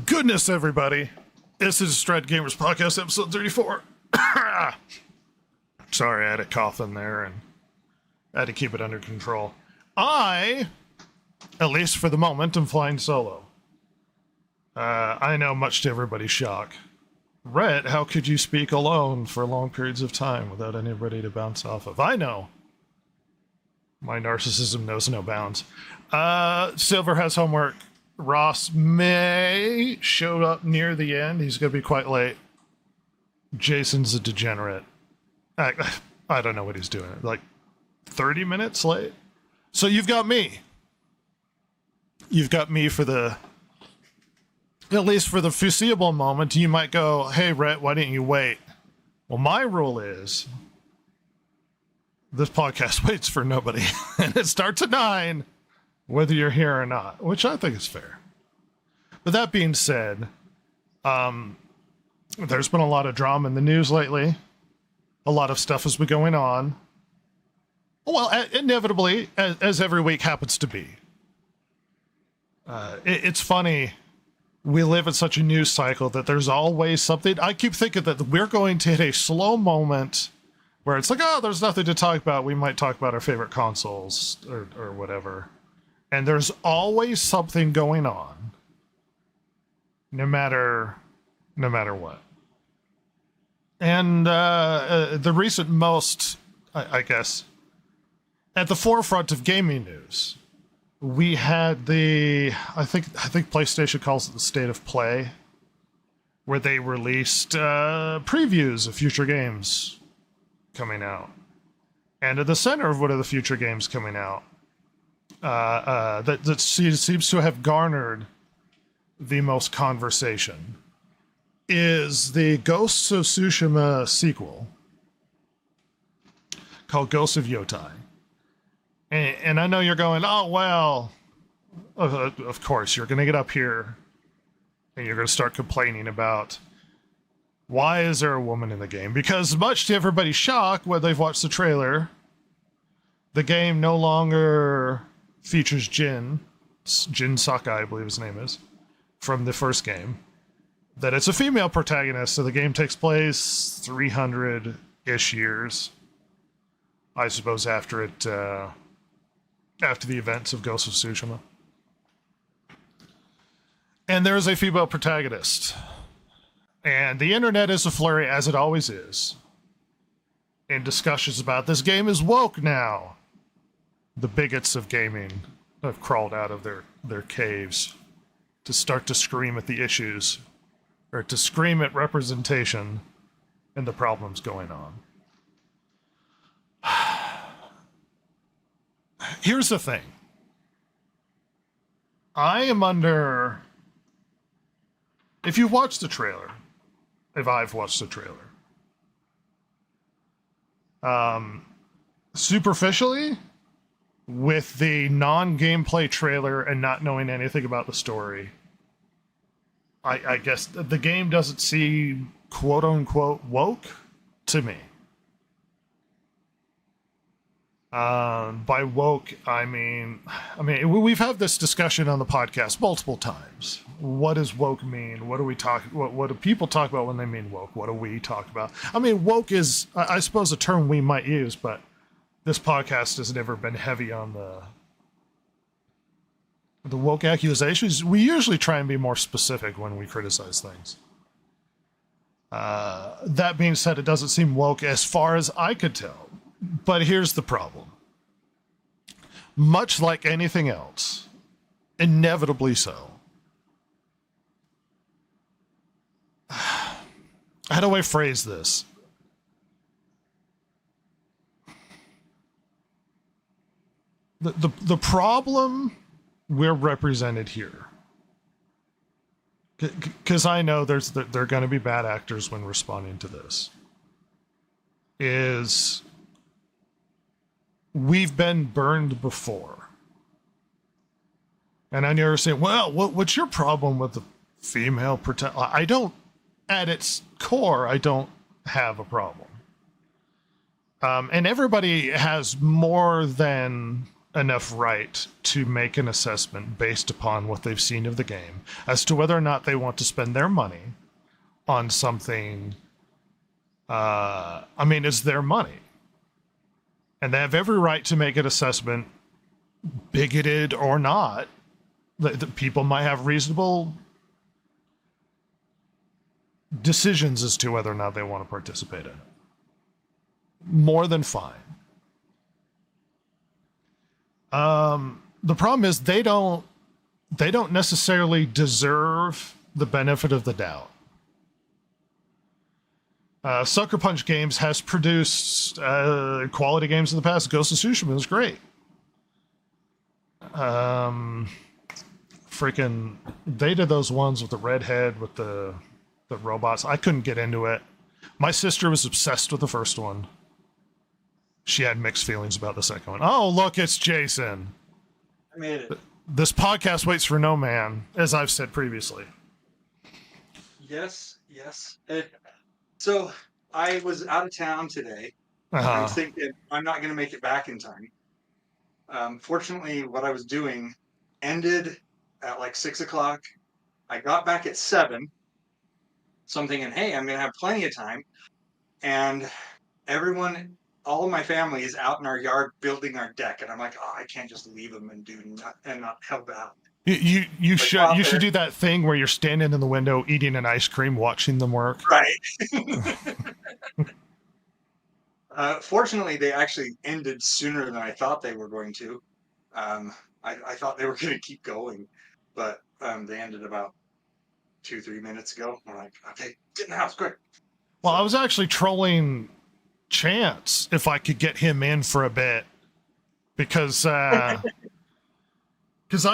Goodness, everybody. This is Stride Gamers Podcast, episode 34. Sorry, I had a cough in there and I had to keep it under control. I, at least for the moment, am flying solo. I know, much to everybody's shock. Rhett, how could you speak alone for long periods of time without anybody to bounce off of? I know. My narcissism knows no bounds. Silver has homework. Ross May showed up near the end. He's going to be quite late. Jason's a degenerate. I don't know what he's doing. Like 30 minutes late? So you've got me. You've got me for the... At least for the foreseeable moment, you might go, hey, Rhett, why didn't you wait? Well, my rule is this podcast waits for nobody. And it starts at 9. Whether you're here or not, which I think is fair. But that being said, there's been a lot of drama in the news lately. A lot of stuff has been going on. Well, inevitably, as every week happens to be. It's funny. We live in such a news cycle that there's always something. I keep thinking that we're going to hit a slow moment where it's like, oh, there's nothing to talk about. We might talk about our favorite consoles or whatever. And there's always something going on, no matter what. And the recent most, I guess, at the forefront of gaming news, we had I think PlayStation calls it the State of Play, where they released previews of future games coming out. And at the center of one of the future games coming out, that seems to have garnered the most conversation is the Ghost of Tsushima sequel called Ghost of Yotei. And I know you're going, oh, well, of course, you're going to get up here and you're going to start complaining about why is there a woman in the game? Because much to everybody's shock when they've watched the trailer, the game no longer features Jin Sakai, I believe his name is, from the first game. That it's a female protagonist, so the game takes place 300-ish years, I suppose, after the events of Ghost of Tsushima. And there is a female protagonist. And the internet is a flurry, as it always is, in discussions about this game is woke now. The bigots of gaming have crawled out of their caves to start to scream at the issues, or to scream at representation and the problems going on. Here's the thing. I am under... If you've watched the trailer, if I've watched the trailer, superficially, with the non-gameplay trailer and not knowing anything about the story, I guess the game doesn't seem quote-unquote woke to me. By woke, I mean, we've had this discussion on the podcast multiple times. What does woke mean? What do people talk about when they mean woke? What do we talk about? I mean, woke is, I suppose, a term we might use, but this podcast has never been heavy on the woke accusations, we usually try and be more specific when we criticize things. That being said, it doesn't seem woke as far as I could tell. But here's the problem. Much like anything else, inevitably so. How do I phrase this? The problem we're represented here, because I know there are going to be bad actors when responding to this, is we've been burned before. And I know you're saying, well, what's your problem with the female I don't, at its core, I don't have a problem. And everybody has more than enough right to make an assessment based upon what they've seen of the game as to whether or not they want to spend their money on something. It's their money. And they have every right to make an assessment, bigoted or not. The people might have reasonable decisions as to whether or not they want to participate in it. More than fine. The problem is they don't necessarily deserve the benefit of the doubt. Sucker Punch Games has produced quality games in the past. Ghost of Tsushima is great. They did those ones with the redhead with the robots. I couldn't get into it. My sister was obsessed with the first one. She had mixed feelings about the second one. Oh, look, it's Jason. I made it. This podcast waits for no man, as I've said previously. Yes. So I was out of town today. I was thinking I'm not going to make it back in time. Fortunately, what I was doing ended at like 6 o'clock. I got back at 7. So I'm thinking, hey, I'm going to have plenty of time. And all of my family is out in our yard building our deck. And I'm like, oh, I can't just leave them and not help out. You should do that thing where you're standing in the window eating an ice cream, watching them work. Right. Fortunately, they actually ended sooner than I thought they were going to. I thought they were going to keep going, but they ended about 2-3 minutes ago. I'm like, okay, get in the house quick. Well, I was actually trolling Chance if I could get him in for a bit, because I've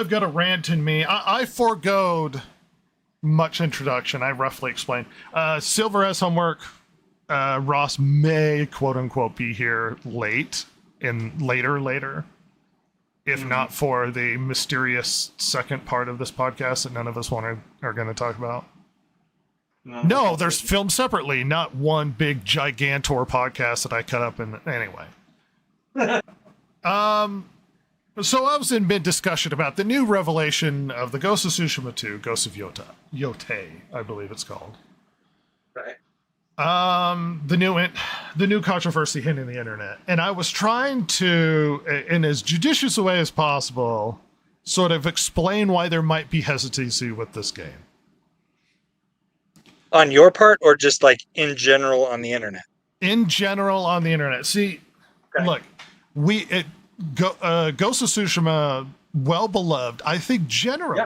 got a rant in me. I foregoed much introduction. I roughly explained. Silver has homework. Ross may, quote unquote, be here later, if not for the mysterious second part of this podcast that none of us are going to talk about. No, there's filmed separately, not one big gigantor podcast that I cut up in. Anyway. So I was in mid-discussion about the new revelation of the Ghost of Tsushima 2, Ghost of Yotei, I believe it's called. Right. The new controversy hitting the internet. And I was trying to, in as judicious a way as possible, sort of explain why there might be hesitancy with this game. On your part, or just like in general on the internet? In general on the internet. See, okay. Look, Ghost of Tsushima, well beloved. I think generally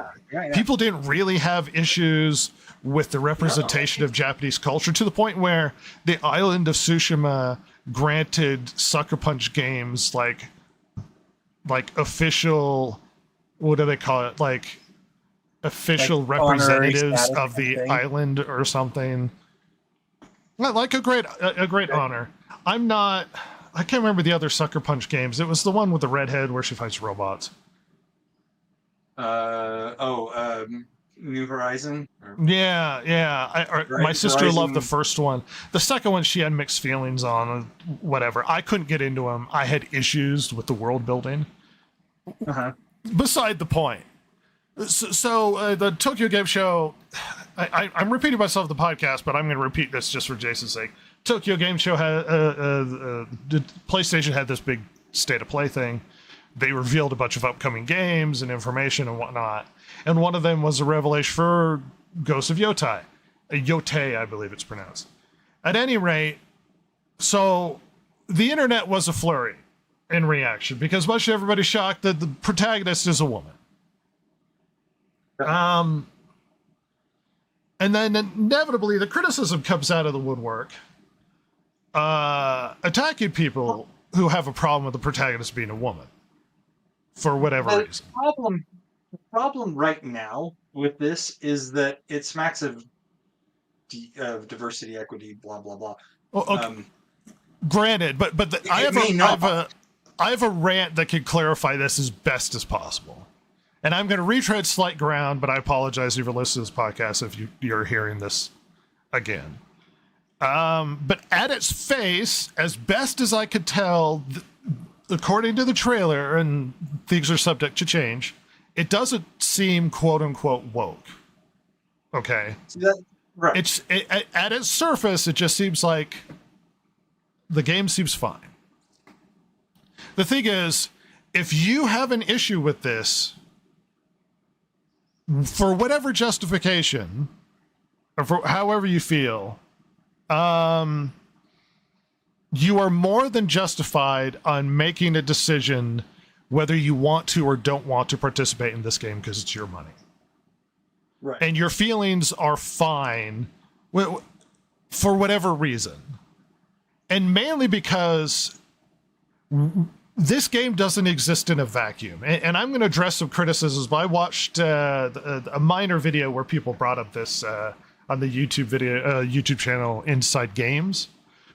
people didn't really have issues with the representation of Japanese culture, to the point where the island of Tsushima granted Sucker Punch Games like official, what do they call it? Like official representatives of the island or something. Like a great honor. I can't remember the other Sucker Punch games. It was the one with the redhead where she fights robots. New Horizon? Yeah. My sister loved the first one. The second one she had mixed feelings on, whatever. I couldn't get into them. I had issues with the world building. Beside the point. So the Tokyo Game Show, I'm repeating myself in the podcast, but I'm going to repeat this just for Jason's sake. Tokyo Game Show had PlayStation had this big state of play thing they revealed a bunch of upcoming games and information and whatnot. And one of them was a revelation for Ghost of Yotei. Yotei, I believe it's pronounced. At any rate, so the internet was a flurry in reaction because much everybody's shocked that the protagonist is a woman. And then inevitably the criticism comes out of the woodwork, attacking people who have a problem with the protagonist being a woman for whatever reason. The problem right now with this is that it smacks of diversity, equity, blah blah blah. Well, okay. Granted, but I have a rant that could clarify this as best as possible. And I'm going to retread slight ground, but I apologize if you're listening to this podcast if you're hearing this again. But at its face, as best as I could tell, according to the trailer, and things are subject to change, it doesn't seem quote unquote woke. Okay. Right. At its surface, it just seems like the game seems fine. The thing is, if you have an issue with this, for whatever justification, or for however you feel, you are more than justified on making a decision whether you want to or don't want to participate in this game because it's your money. Right. And your feelings are fine for whatever reason. And mainly because this game doesn't exist in a vacuum. And I'm going to address some criticisms, but I watched a minor video where people brought up this on the YouTube channel Inside Games,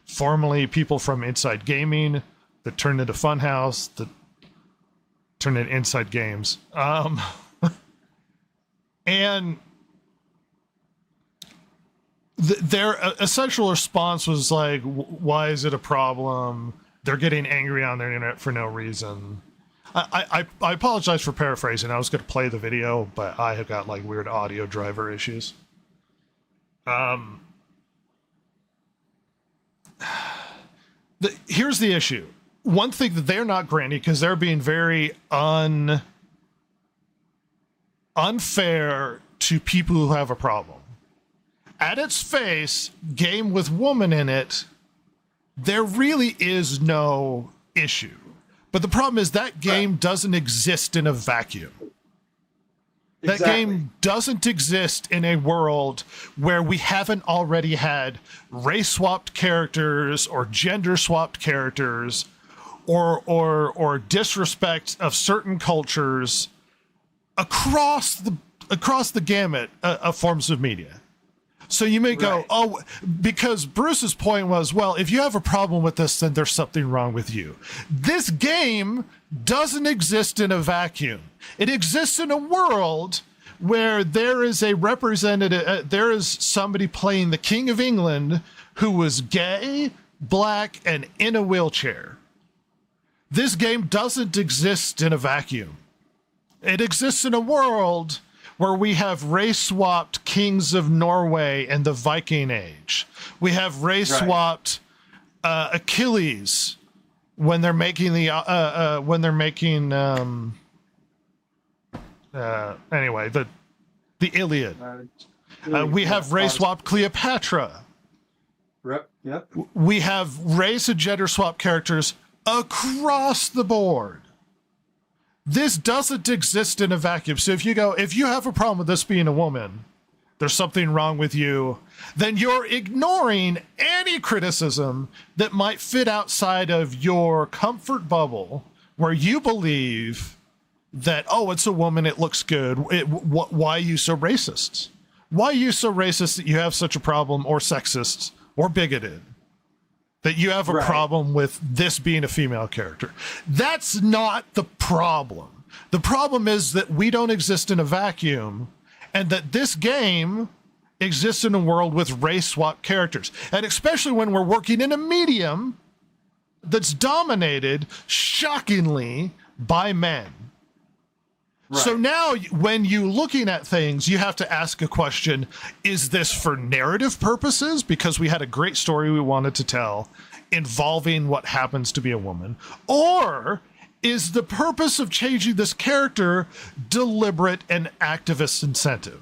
formerly people from Inside Gaming that turned into Funhouse, that turned into Inside Games. And their essential response was like, why is it a problem? They're getting angry on the internet for no reason. I apologize for paraphrasing. I was going to play the video, but I have got like weird audio driver issues. Here's the issue. One thing that they're not granting, because they're being very unfair to people who have a problem. At its face, game with woman in it, there really is no issue. But the problem is that game doesn't exist in a vacuum. That game doesn't exist in a world where we haven't already had race-swapped characters or gender-swapped characters or disrespect of certain cultures across the gamut of forms of media. So you may go, oh, because Bruce's point was, well, if you have a problem with this, then there's something wrong with you. This game doesn't exist in a vacuum. It exists in a world where there is a representative, there is somebody playing the King of England who was gay, black, and in a wheelchair. This game doesn't exist in a vacuum. It exists in a world where we have race-swapped kings of Norway in the Viking Age. We have race-swapped Achilles when they're making the Iliad. We have race-swapped Cleopatra. Yep. We have race and gender-swapped characters across the board. This doesn't exist in a vacuum. So if you have a problem with this being a woman, there's something wrong with you, then you're ignoring any criticism that might fit outside of your comfort bubble where you believe that, oh, it's a woman, it looks good. Why are you so racist? Why are you so racist that you have such a problem, or sexist or bigoted, that you have a problem with this being a female character? That's not the problem. The problem is that we don't exist in a vacuum, and that this game exists in a world with race-swap characters. And especially when we're working in a medium that's dominated, shockingly, by men. Right. So now when you're looking at things, you have to ask a question, is this for narrative purposes? Because we had a great story we wanted to tell involving what happens to be a woman. Or is the purpose of changing this character deliberate and activist incentive?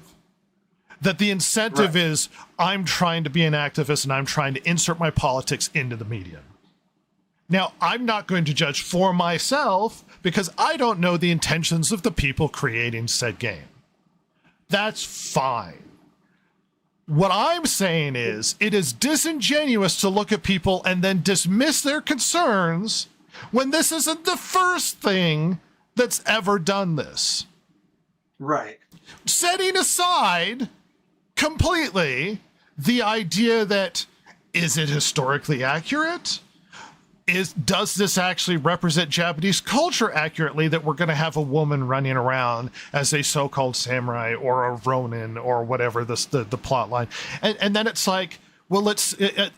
That the incentive is, I'm trying to be an activist and I'm trying to insert my politics into the medium. Now, I'm not going to judge for myself because I don't know the intentions of the people creating said game. That's fine. What I'm saying is, it is disingenuous to look at people and then dismiss their concerns when this isn't the first thing that's ever done this. Right. Setting aside completely the idea that, is it historically accurate? Does this actually represent Japanese culture accurately, that we're going to have a woman running around as a so-called samurai or a ronin or whatever the plot line? And then it's like, well,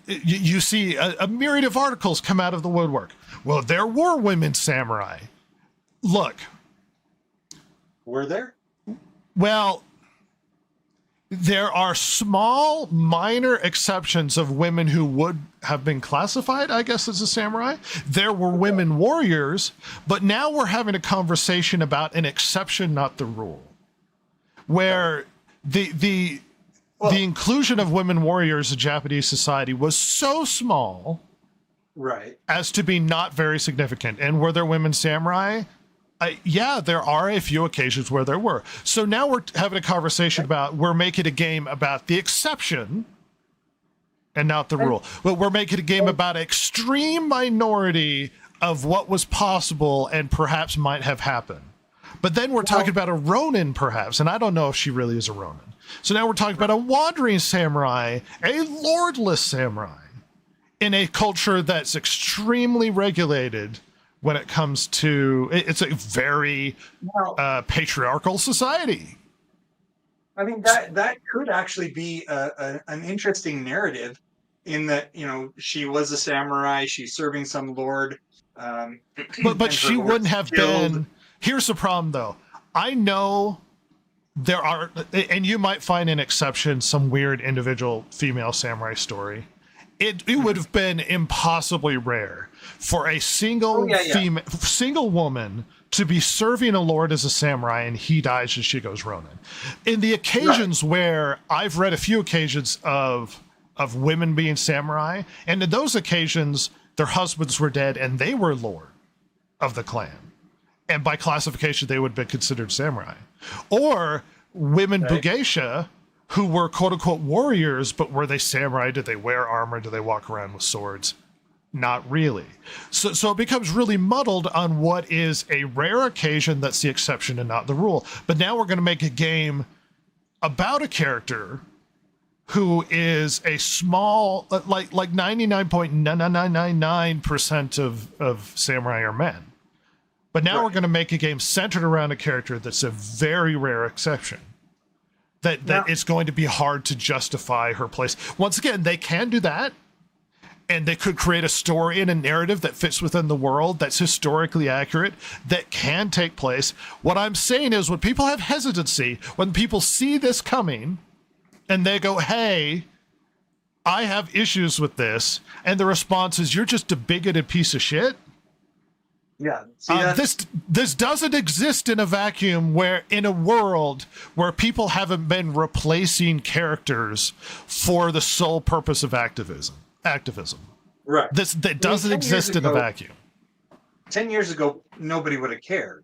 you see a myriad of articles come out of the woodwork. Well, there were women samurai. Look. Were there? Well, there are small, minor exceptions of women who would have been classified, I guess, as a samurai. There were women warriors, but now we're having a conversation about an exception, not the rule, where the inclusion of women warriors in Japanese society was so small, right, as to be not very significant. And were there women samurai? Yeah, there are a few occasions where there were. So now we're having a conversation about, we're making a game about the exception and not the rule. But we're making a game about an extreme minority of what was possible and perhaps might have happened. But then we're talking about a ronin, perhaps, and I don't know if she really is a ronin. So now we're talking about a wandering samurai, a lordless samurai, in a culture that's extremely regulated when it comes to, it's a very patriarchal society. I mean, that could actually be an interesting narrative, in that, you know, she was a samurai, she's serving some lord. But she wouldn't have been. Here's the problem, though. I know there are, and you might find an exception, some weird individual female samurai story. It would have been impossibly rare for a single woman to be serving a lord as a samurai and he dies and she goes ronin. In the occasions where I've read a few occasions of women being samurai, and in those occasions their husbands were dead and they were lord of the clan, and by classification they would have been considered samurai. Or women bugeisha, who were quote-unquote warriors, but were they samurai? Did they wear armor? Do they walk around with swords? Not really. So it becomes really muddled on what is a rare occasion that's the exception and not the rule. But now we're going to make a game about a character who is a small, like 99.9999% of samurai are men. But now we're going to make a game centered around a character that's a very rare exception. That it's going to be hard to justify her place. Once again, they can do that, and they could create a story and a narrative that fits within the world, that's historically accurate, that can take place. What I'm saying is, when people have hesitancy, when people see this coming, and they go, hey, I have issues with this, and the response is, you're just a bigoted piece of shit. Yeah. This doesn't exist in a vacuum, where in a world where people haven't been replacing characters for the sole purpose of activism. Right. That doesn't exist in a vacuum. 10 years ago, nobody would have cared.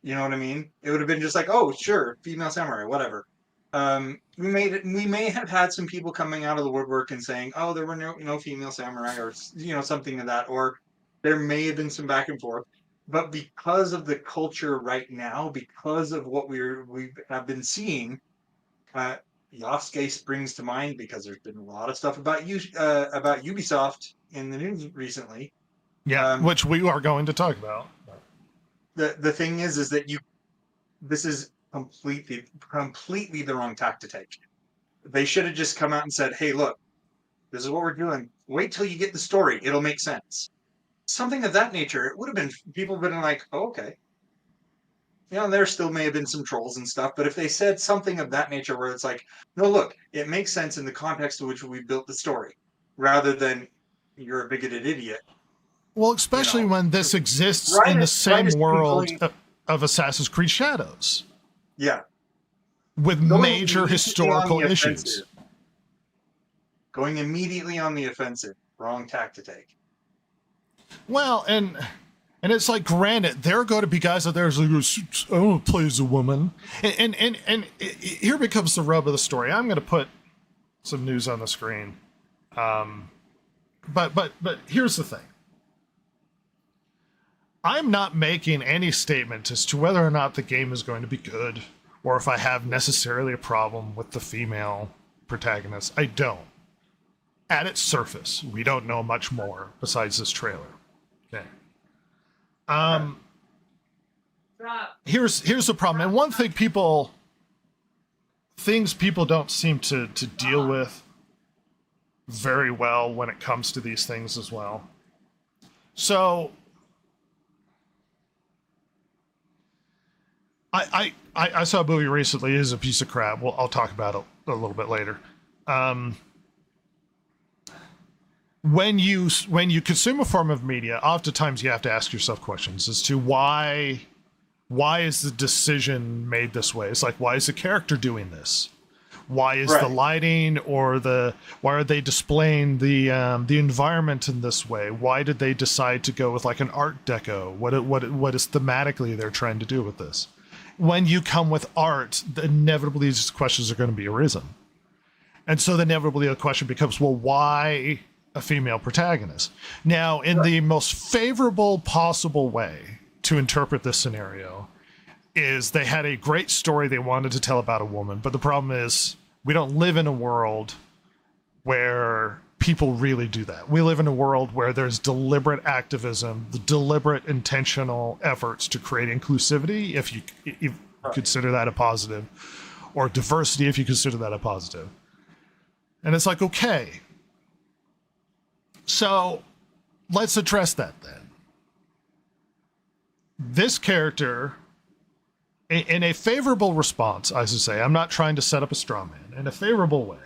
You know what I mean? It would have been just like, oh, sure, female samurai, whatever. We may have had some people coming out of the woodwork and saying, oh, there were no female samurai, or something of that, or there may have been some back and forth. But because of the culture right now, because of what we have been seeing, Yasuke springs to mind, because there's been a lot of stuff about Ubisoft in the news recently. Yeah, which we are going to talk about. The thing is that this is completely the wrong tack to take. They should have just come out and said, hey, look, this is what we're doing. Wait till you get the story. It'll make sense. Something of that nature. It would have been, people would have been like, oh, okay. There still may have been some trolls and stuff, but if they said something of that nature where it's like, no, look, it makes sense in the context in which we built the story, rather than you're a bigoted idiot. Well, especially when this exists Right in the as same world going, of Assassin's Creed Shadows. yeah, With going major immediately on historical the issues. offensive. Going immediately on the offensive. Wrong tack to take. Well, and it's like, granted, there are going to be guys out there who's like, I want to play as a woman. And here becomes the rub of the story. I'm going to put some news on the screen. But here's the thing. I'm not making any statement as to whether or not the game is going to be good, or if I have necessarily a problem with the female protagonist. I don't. At its surface, we don't know much more besides this trailer. Okay. Here's the problem, and one thing people don't seem to deal with very well when it comes to these things as well. So I saw a movie recently. It is a piece of crap. Well, I'll talk about it a little bit later. When you consume a form of media, oftentimes you have to ask yourself questions as to why is the decision made this way? It's like, why is the character doing this? Why is the lighting or why are they displaying the environment in this way? Why did they decide to go with like an Art Deco? What is thematically they're trying to do with this? When you come with art, inevitably these questions are going to be arisen. And so inevitably the question becomes, well, why a female protagonist? Now, in the most favorable possible way to interpret this scenario is they had a great story they wanted to tell about a woman, but the problem is we don't live in a world where people really do that. We live in a world where there's deliberate activism, the deliberate intentional efforts to create inclusivity, if you consider that a positive, or diversity, if you consider that a positive. And it's like, okay, so let's address that then. This character, in a favorable response, I should say, I'm not trying to set up a straw man, in a favorable way,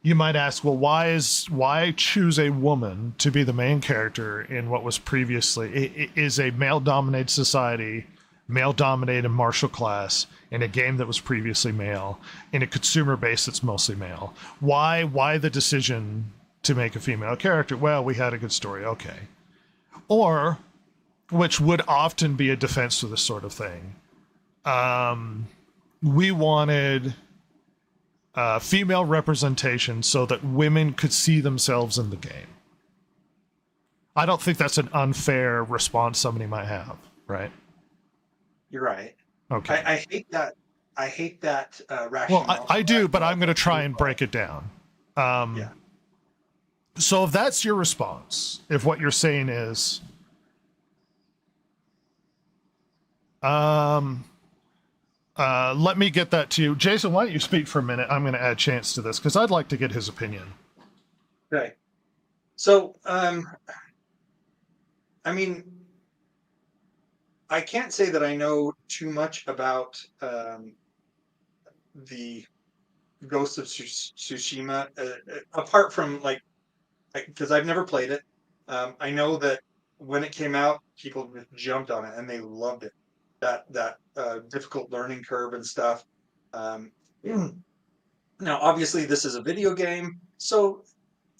you might ask, well, why choose a woman to be the main character in what was previously is a male-dominated society, male-dominated martial class, in a game that was previously male, in a consumer base that's mostly male? Why the decision to make a female character? Well, we had a good story, okay. Or, which would often be a defense to this sort of thing, we wanted female representation so that women could see themselves in the game. I don't think that's an unfair response somebody might have, right? You're right. Okay. I hate that. I hate that rationale. Well, I do, but I'm going to try and break it down. Yeah. So if that's your response, if what you're saying is, let me get that to you. Jason, why don't you speak for a minute? I'm going to add Chance to this because I'd like to get his opinion. Okay. So, I mean, I can't say that I know too much about the Ghost of Tsushima, apart from like, because I've never played it. I know that when it came out, people just jumped on it and they loved it. That difficult learning curve and stuff. Now, obviously, this is a video game, so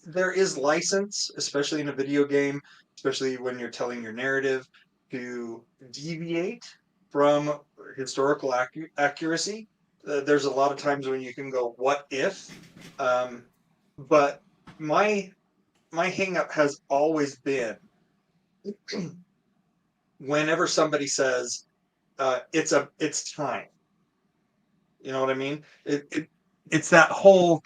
there is license, especially in a video game, especially when you're telling your narrative, to deviate from historical accuracy. There's a lot of times when you can go, "What if?" But my hang-up has always been whenever somebody says it's time. You know what I mean? It's that whole.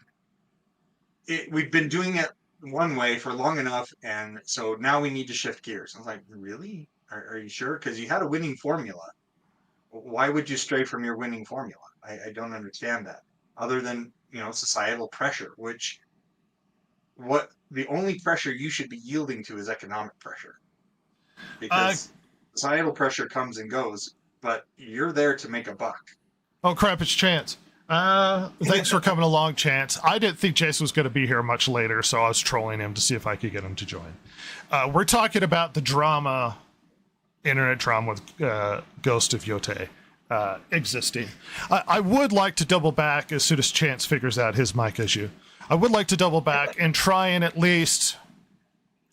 We've been doing it one way for long enough, and so now we need to shift gears. I was like, really? Are you sure? Because you had a winning formula. Why would you stray from your winning formula? I don't understand that. Other than societal pressure, which the only pressure you should be yielding to is economic pressure, because societal pressure comes and goes, but you're there to make a buck. Oh crap! It's Chance. Thanks for coming along, Chance. I didn't think Jason was going to be here much later, so I was trolling him to see if I could get him to join. We're talking about the drama, internet drama with Ghost of Yotei existing. I would like to double back as soon as Chance figures out his mic issue. I would like to double back and try and at least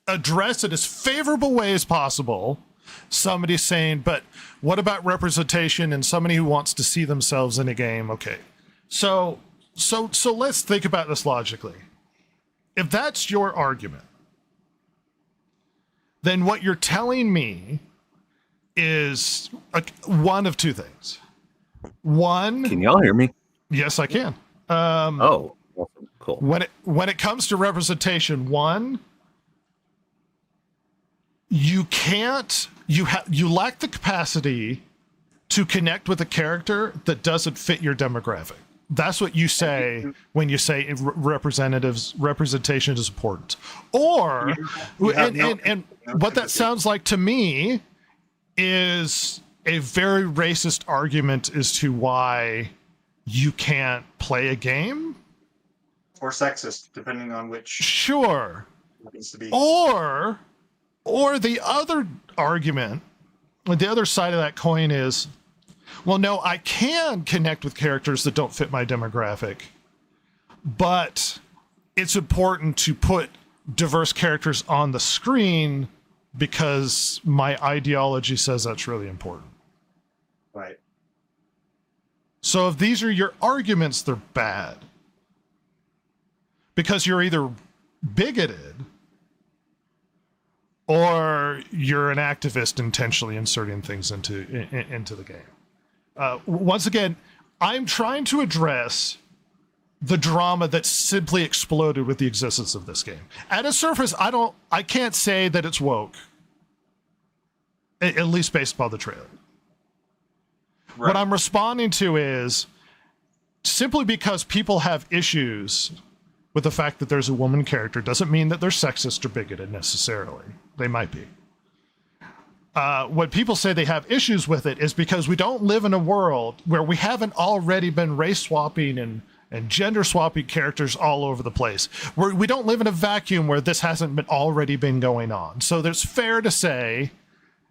address it as favorable way as possible. Somebody's saying, but what about representation and somebody who wants to see themselves in a game? Okay. So let's think about this logically. If that's your argument, then what you're telling me is one of two things. One, can y'all hear me? Yes, I can. Oh, cool. When it comes to representation, one, you lack the capacity to connect with a character that doesn't fit your demographic. That's what you say when you say representation is important. Or, and what that sounds like to me is a very racist argument as to why you can't play a game. Or sexist, depending on which. Sure. Happens to be. Or the other argument, the other side of that coin is, well, no, I can connect with characters that don't fit my demographic, but it's important to put diverse characters on the screen because my ideology says that's really important. Right. So if these are your arguments, they're bad. Because you're either bigoted or you're an activist intentionally inserting things into the game. Once again, I'm trying to address the drama that simply exploded with the existence of this game. At a surface, I can't say that it's woke, at least based upon the trailer. Right. What I'm responding to is simply because people have issues with the fact that there's a woman character doesn't mean that they're sexist or bigoted necessarily. They might be. When people say they have issues with it is because we don't live in a world where we haven't already been race swapping and gender swapping characters all over the place. We don't live in a vacuum where this hasn't already been going on. So there's fair to say,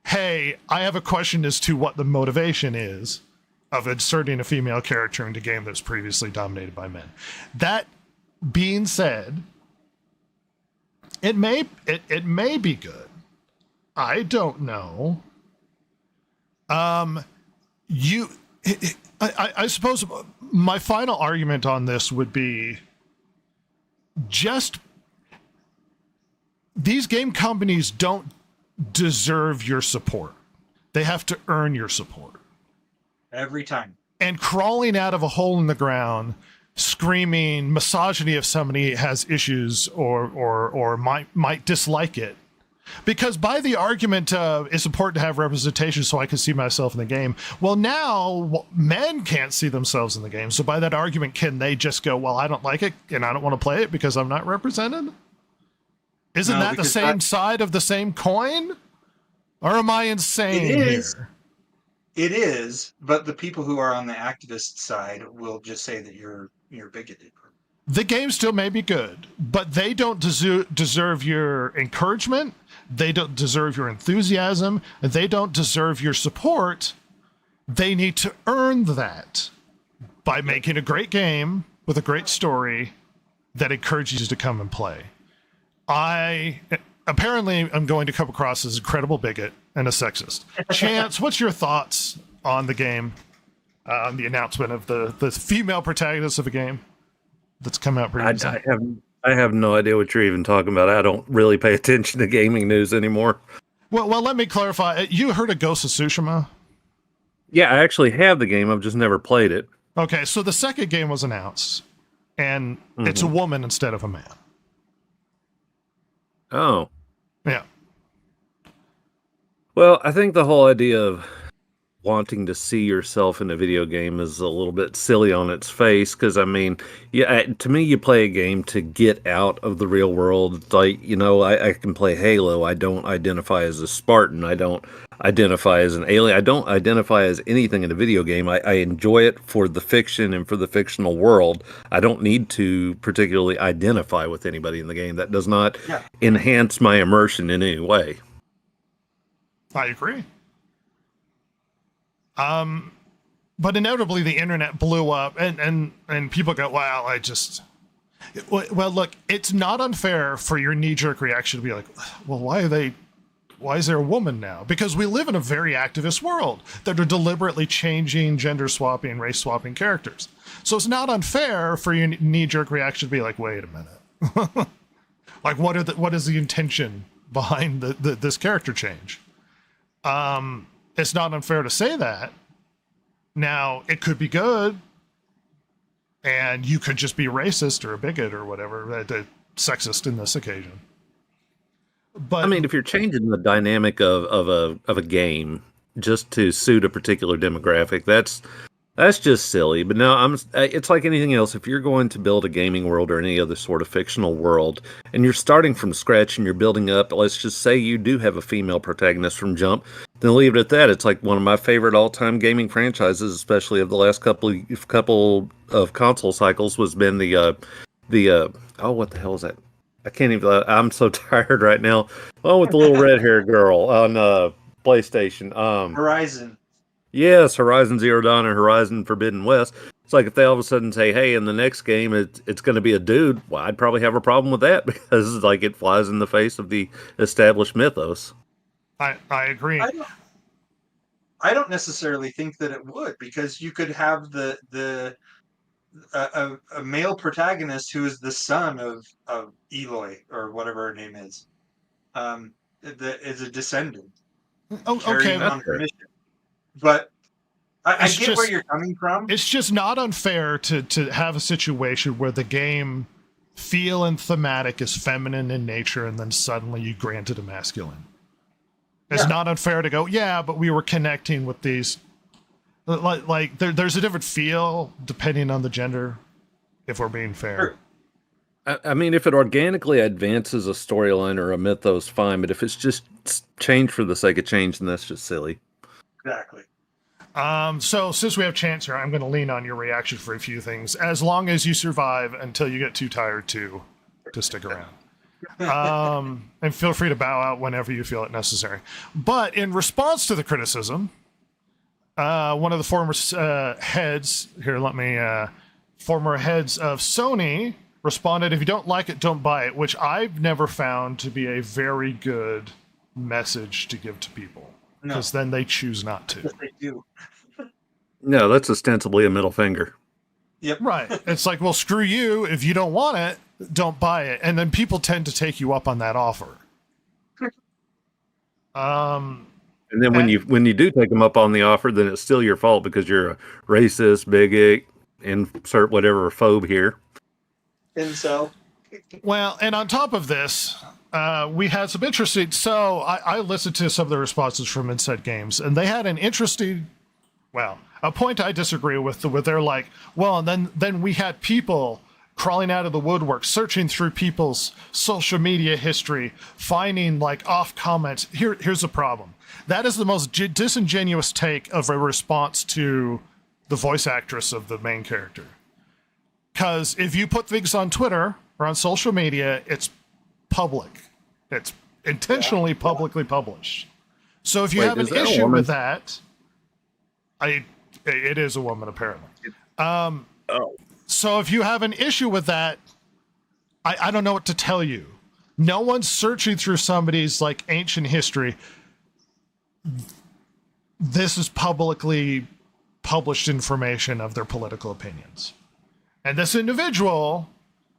hey, I have a question as to what the motivation is of inserting a female character into a game that's previously dominated by men. That being said, it may be good. I don't know. I suppose my final argument on this would be just these game companies don't deserve your support. They have to earn your support. Every time. And crawling out of a hole in the ground, screaming misogyny if somebody has issues or might dislike it. Because by the argument, it's important to have representation so I can see myself in the game. Well, now men can't see themselves in the game. So by that argument, can they just go, well, I don't like it and I don't want to play it because I'm not represented? Isn't that the same side of the same coin? Or am I insane here? It is, but the people who are on the activist side will just say that you're bigoted. The game still may be good, but they don't deserve your encouragement. They don't deserve your enthusiasm. They don't deserve your support. They need to earn that by making a great game with a great story that encourages you to come and play. I apparently am going to come across as an incredible bigot and a sexist. Chance, what's your thoughts on the game, on the announcement of the female protagonist of a game that's come out pretty recently? I have no idea what you're even talking about. I don't really pay attention to gaming news anymore. Well, let me clarify. You heard of Ghost of Tsushima? Yeah, I actually have the game. I've just never played it. Okay, so the second game was announced, and it's a woman instead of a man. Oh. Yeah. Well, I think the whole idea of wanting to see yourself in a video game is a little bit silly on its face. Because I mean, yeah, to me, you play a game to get out of the real world. Like, I can play Halo. I don't identify as a Spartan. I don't identify as an alien. I don't identify as anything in a video game. I enjoy it for the fiction and for the fictional world. I don't need to particularly identify with anybody in the game. That does not enhance my immersion in any way. I agree. But inevitably the internet blew up and people go, well, look, it's not unfair for your knee-jerk reaction to be like, well, why is there a woman now? Because we live in a very activist world that are deliberately changing gender swapping, race swapping characters. So it's not unfair for your knee-jerk reaction to be like, wait a minute. Like, what is the intention behind this character change? It's not unfair to say that. Now, it could be good, and you could just be racist or a bigot or whatever, sexist in this occasion. But I mean, if you're changing the dynamic of a game just to suit a particular demographic, that's just silly. But no, it's like anything else. If you're going to build a gaming world or any other sort of fictional world, and you're starting from scratch and you're building up, let's just say you do have a female protagonist from jump, then leave it at that. It's like one of my favorite all-time gaming franchises, especially of the last couple of console cycles, was been the what the hell is that? I can't even. I'm so tired right now. Oh, with the little red-haired girl on PlayStation. Horizon. Yes, Horizon Zero Dawn and Horizon Forbidden West. It's like if they all of a sudden say, hey, in the next game it's going to be a dude, well, I'd probably have a problem with that because like it flies in the face of the established mythos. I agree. I don't necessarily think that it would, because you could have a male protagonist who is the son of Eloy or whatever her name is, that is a descendant. Okay, on her mission. But I get where you're coming from. It's just not unfair to have a situation where the game feel and thematic is feminine in nature, and then suddenly you grant it a masculine. It's not unfair to go, yeah, but we were connecting with these. Like there's a different feel depending on the gender, if we're being fair. Sure. I mean, if it organically advances a storyline or a mythos, fine. But if it's just change for the sake of change, then that's just silly. Exactly. So since we have Chance here, I'm going to lean on your reaction for a few things, as long as you survive until you get too tired to stick around. And feel free to bow out whenever you feel it necessary. But in response to the criticism, one of the former heads of Sony responded, if you don't like it, don't buy it, which I've never found to be a very good message to give to people, because then they choose not to. Yes, they do. No, that's ostensibly a middle finger. Yep. Right. It's like, well, screw you. If you don't want it, don't buy it. And then people tend to take you up on that offer. And then when you do take them up on the offer, then it's still your fault because you're a racist, bigot, insert whatever phobe here. Incel. Well, and on top of this, we had some interesting. So I listened to some of the responses from Inside Games, and they had an interesting. Well, a point I disagree with. Where they're like, well, and then we had people crawling out of the woodwork, searching through people's social media history, finding like off comments. Here's the problem. That is the most disingenuous take of a response to the voice actress of the main character. Because if you put things on Twitter or on social media, it's public. It's intentionally publicly published. So if you have an issue with that, it is a woman apparently. So if you have an issue with that, I don't know what to tell you. No one's searching through somebody's like ancient history. This is publicly published information of their political opinions. And this individual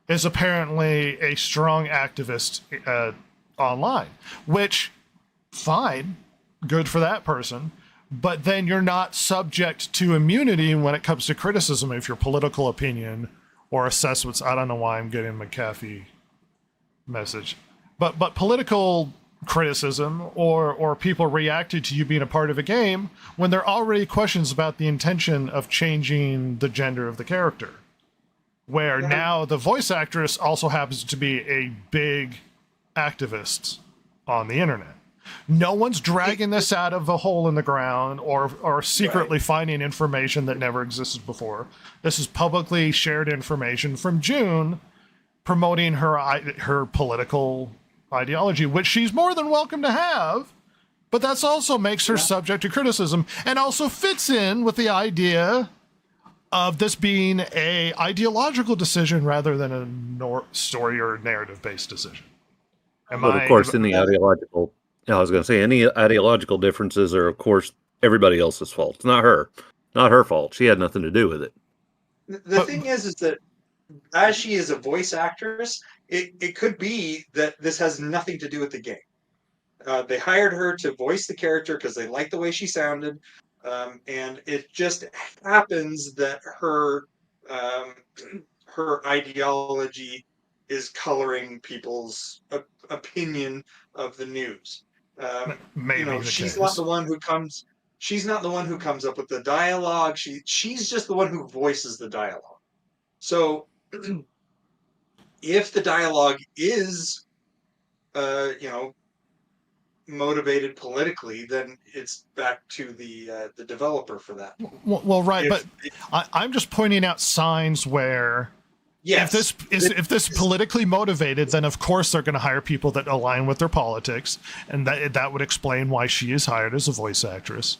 is apparently a strong activist online, which, fine, good for that person. But then you're not subject to immunity when it comes to criticism of your political opinion or assessments. I don't know why I'm getting McAfee message. But political criticism or people reacted to you being a part of a game when there are already questions about the intention of changing the gender of the character. Where now the voice actress also happens to be a big activist on the internet. No one's dragging this out of a hole in the ground or secretly finding information that never existed before. This is publicly shared information from June promoting her political ideology, which she's more than welcome to have, but that's also makes her subject to criticism and also fits in with the idea of this being a ideological decision rather than a story or narrative based decision. But of course, any ideological, I was going to say, any ideological differences are, of course, everybody else's fault. It's not her fault. She had nothing to do with it. The thing is that as she is a voice actress, it could be that this has nothing to do with the game. They hired her to voice the character because they liked the way she sounded. And it just happens that her ideology is coloring people's opinion of the news. Maybe she's not the one who comes. She's not the one who comes up with the dialogue. She's just the one who voices the dialogue. So, if the dialogue is, motivated politically, then it's back to the developer for that. Well, right, but I'm just pointing out signs where if this politically motivated, then of course they're going to hire people that align with their politics, and that would explain why she is hired as a voice actress.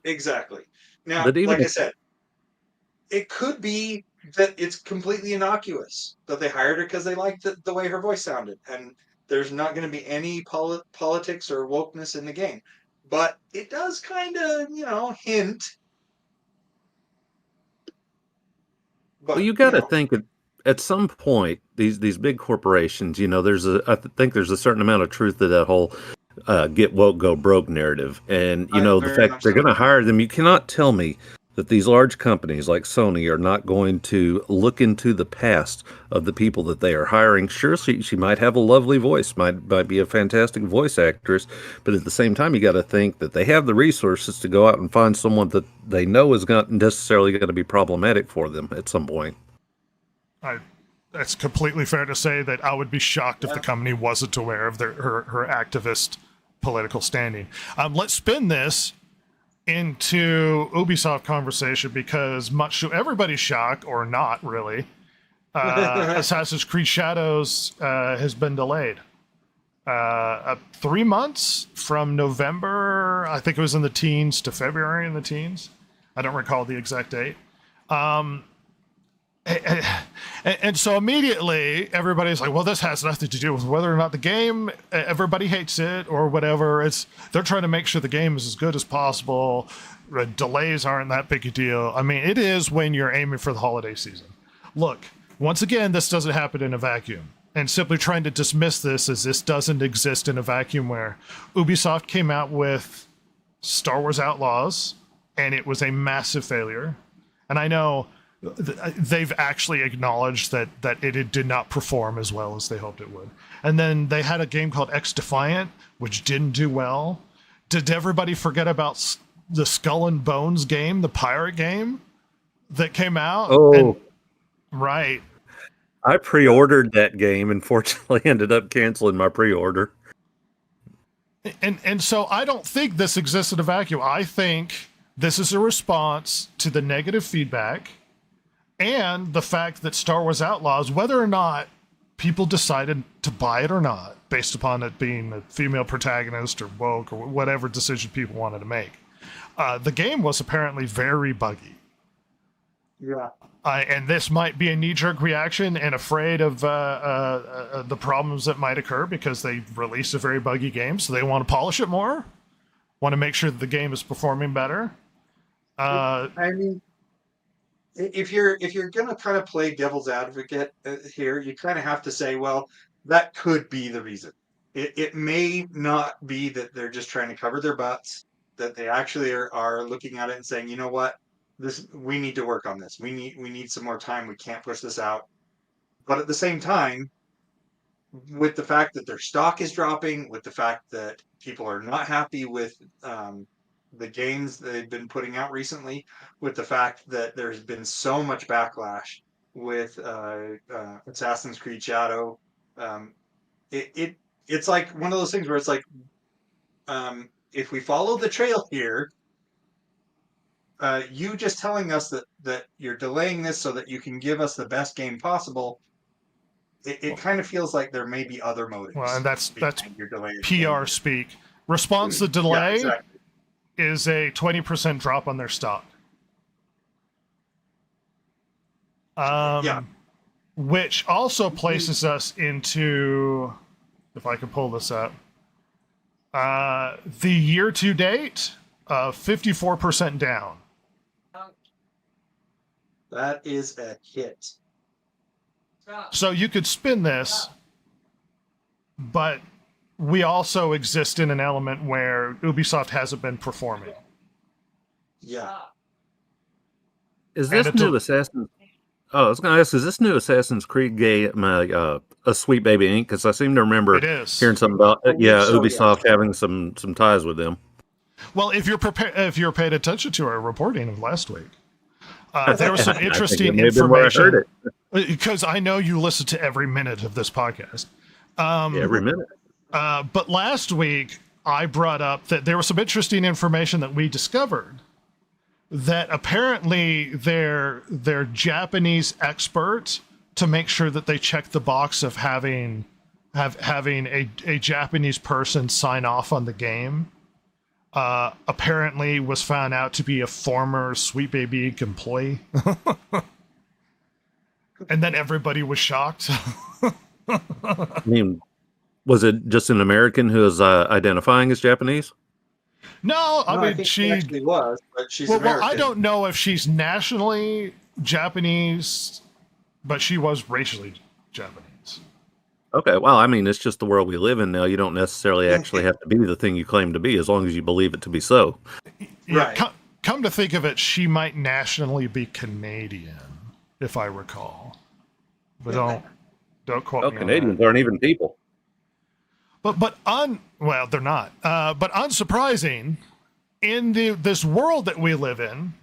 Exactly. Now, like I said, it could be that it's completely innocuous, that they hired her because they liked the way her voice sounded, and there's not going to be any politics or wokeness in the game. But it does kind of, hint. But, well, you got to think at some point, these big corporations, I think there's a certain amount of truth to that whole get woke, go broke narrative. And, the fact they're going to hire them, you cannot tell me that these large companies like Sony are not going to look into the past of the people that they are hiring. Sure, she might have a lovely voice, might be a fantastic voice actress, but at the same time, you got to think that they have the resources to go out and find someone that they know is not necessarily going to be problematic for them at some point. That's completely fair to say that I would be shocked if the company wasn't aware of her activist political standing. Let's spin this into Ubisoft conversation because much to everybody's shock, or not really, Assassin's Creed Shadows has been delayed. 3 months from November, I think it was in the teens, to February in the teens. I don't recall the exact date. And so immediately everybody's like, well, this has nothing to do with whether or not the game, everybody hates it or whatever. They're trying to make sure the game is as good as possible. Delays aren't that big a deal. I mean, it is when you're aiming for the holiday season. Look, once again, this doesn't happen in a vacuum. And simply trying to dismiss this as this doesn't exist in a vacuum, where Ubisoft came out with Star Wars Outlaws and it was a massive failure. And I know they've actually acknowledged that it did not perform as well as they hoped it would. And then they had a game called X Defiant, which didn't do well. Did everybody forget about the Skull and Bones game, the pirate game that came out? Oh, right. I pre-ordered that game and fortunately ended up canceling my pre-order. And so I don't think this exists in a vacuum. I think this is a response to the negative feedback and the fact that Star Wars Outlaws, whether or not people decided to buy it or not, based upon it being a female protagonist or woke or whatever decision people wanted to make, the game was apparently very buggy. Yeah. And this might be a knee-jerk reaction and afraid of the problems that might occur because they released a very buggy game, so they want to polish it more, want to make sure that the game is performing better. I mean, if you're going to kind of play devil's advocate here, you kind of have to say, well, that could be the reason. It may not be that they're just trying to cover their butts, that they actually are looking at it and saying, you know what, we need to work on this. We need some more time. We can't push this out. But at the same time, with the fact that their stock is dropping, with the fact that people are not happy with the games they've been putting out recently, with the fact that there's been so much backlash with Assassin's Creed Shadow, it's like one of those things where it's like, if we follow the trail here, you just telling us that you're delaying this so that you can give us the best game possible, it kind of feels like there may be other motives. Well, and that's your delay PR speak. Response to delay exactly. is a 20% drop on their stock. Which also places us into, if I can pull this up, the year to date, 54% down. That is a hit. So you could spin this, but we also exist in an element where Ubisoft hasn't been performing. Yeah. Is this new Assassin's? Oh, I was going to ask, is this new Assassin's Creed game a Sweet Baby Inc.? Because I seem to remember hearing something about Ubisoft having some ties with them. Well, if you're paid attention to our reporting of last week, there was some interesting information. Because I know you listen to every minute of this podcast. Every minute. But last week, I brought up that there was some interesting information that we discovered. That apparently their Japanese expert to make sure that they check the box of having a Japanese person sign off on the game apparently was found out to be a former Sweet Baby Inc. employee. And then everybody was shocked. I mean, was it just an American who is identifying as Japanese? No, I mean, she actually was, but she's American. Well, I don't know if she's nationally Japanese, but she was racially Japanese. Okay, well, I mean, it's just the world we live in now. You don't necessarily actually have to be the thing you claim to be, as long as you believe it to be so. Right. Come to think of it, she might nationally be Canadian, if I recall. But don't quote me. Canadians aren't even people. Well, they're not. But unsurprising, in this world that we live in,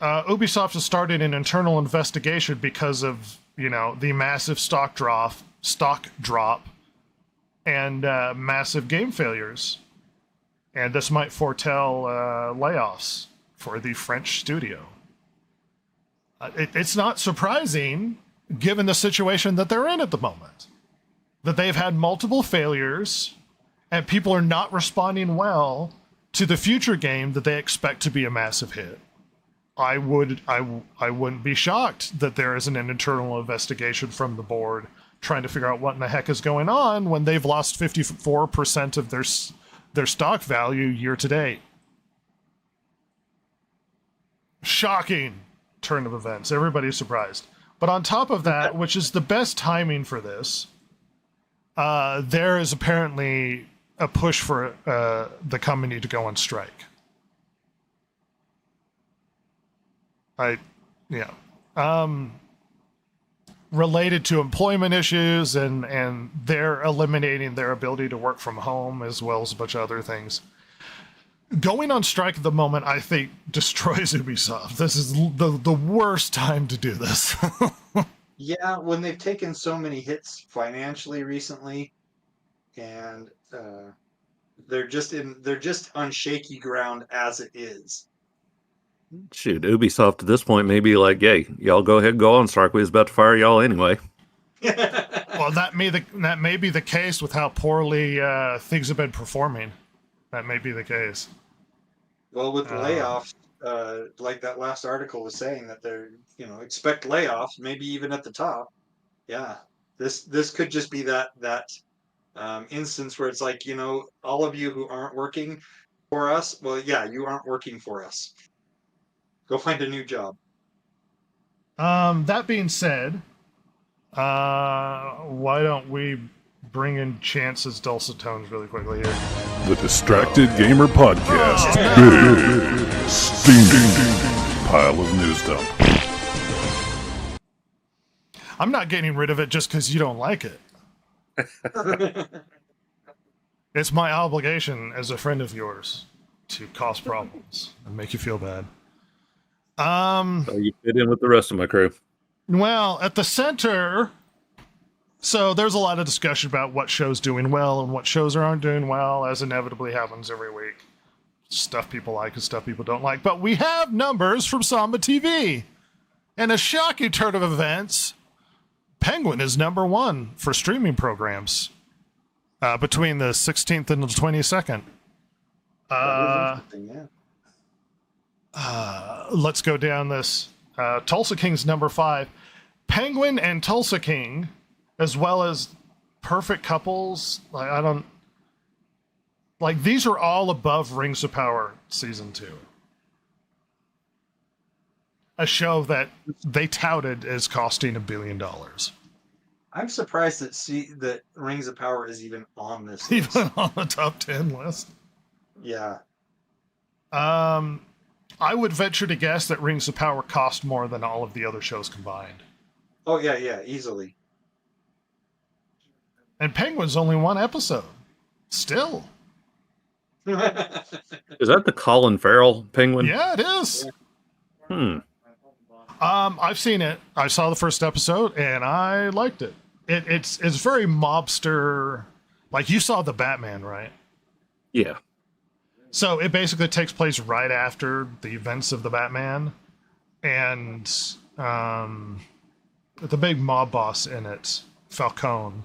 Ubisoft has started an internal investigation because of the massive stock drop, and massive game failures, and this might foretell layoffs for the French studio. It's not surprising, given the situation that they're in at the moment. That they've had multiple failures and people are not responding well to the future game that they expect to be a massive hit. I wouldn't be shocked that there isn't an internal investigation from the board trying to figure out what in the heck is going on when they've lost 54% of their stock value year to date. Shocking turn of events. Everybody's surprised. But on top of that, which is the best timing for this, there is apparently a push for the company to go on strike. Related to employment issues, and they're eliminating their ability to work from home, as well as a bunch of other things. Going on strike at the moment, I think, destroys Ubisoft. This is the worst time to do this. Yeah, when they've taken so many hits financially recently, and they're just on shaky ground as it is. Shoot, Ubisoft at this point may be like, "Hey, y'all go ahead and go on strike. We was about to fire y'all anyway." Well, that may be the case with how poorly things have been performing. That may be the case. Well, with the layoffs, like that last article was saying, that they're expect layoffs, maybe even at the top. Yeah, this could just be that instance where it's like, all of you who aren't working for us, well, yeah, you aren't working for us. Go find a new job. That being said, why don't we bring in Chance's dulcet tones really quickly here? The Distracted Gamer Podcast. Big steaming pile of news dump. I'm not getting rid of it just because you don't like it. It's my obligation as a friend of yours to cause problems and make you feel bad. So you fit in with the rest of my crew. Well, at the center, so there's a lot of discussion about what shows doing well and what shows aren't doing well, as inevitably happens every week. Stuff people like and stuff people don't like. But we have numbers from Samba TV. And a shocking turn of events, Penguin is number one for streaming programs between the 16th and the 22nd. Let's go down this. Tulsa King's number 5. Penguin and Tulsa King, as well as Perfect Couples. These are all above Rings of Power Season 2. A show that they touted as costing $1 billion. I'm surprised that Rings of Power is even on this list. Even on the top 10 list. Yeah. I would venture to guess that Rings of Power cost more than all of the other shows combined. Oh, yeah, easily. And Penguin's only one episode. Still. Is that the Colin Farrell Penguin? Yeah, it is. Hmm. I've seen it. I saw the first episode and I liked it. It's very mobster. Like, you saw the Batman, right? Yeah. So it basically takes place right after the events of the Batman, and the big mob boss in it, Falcone,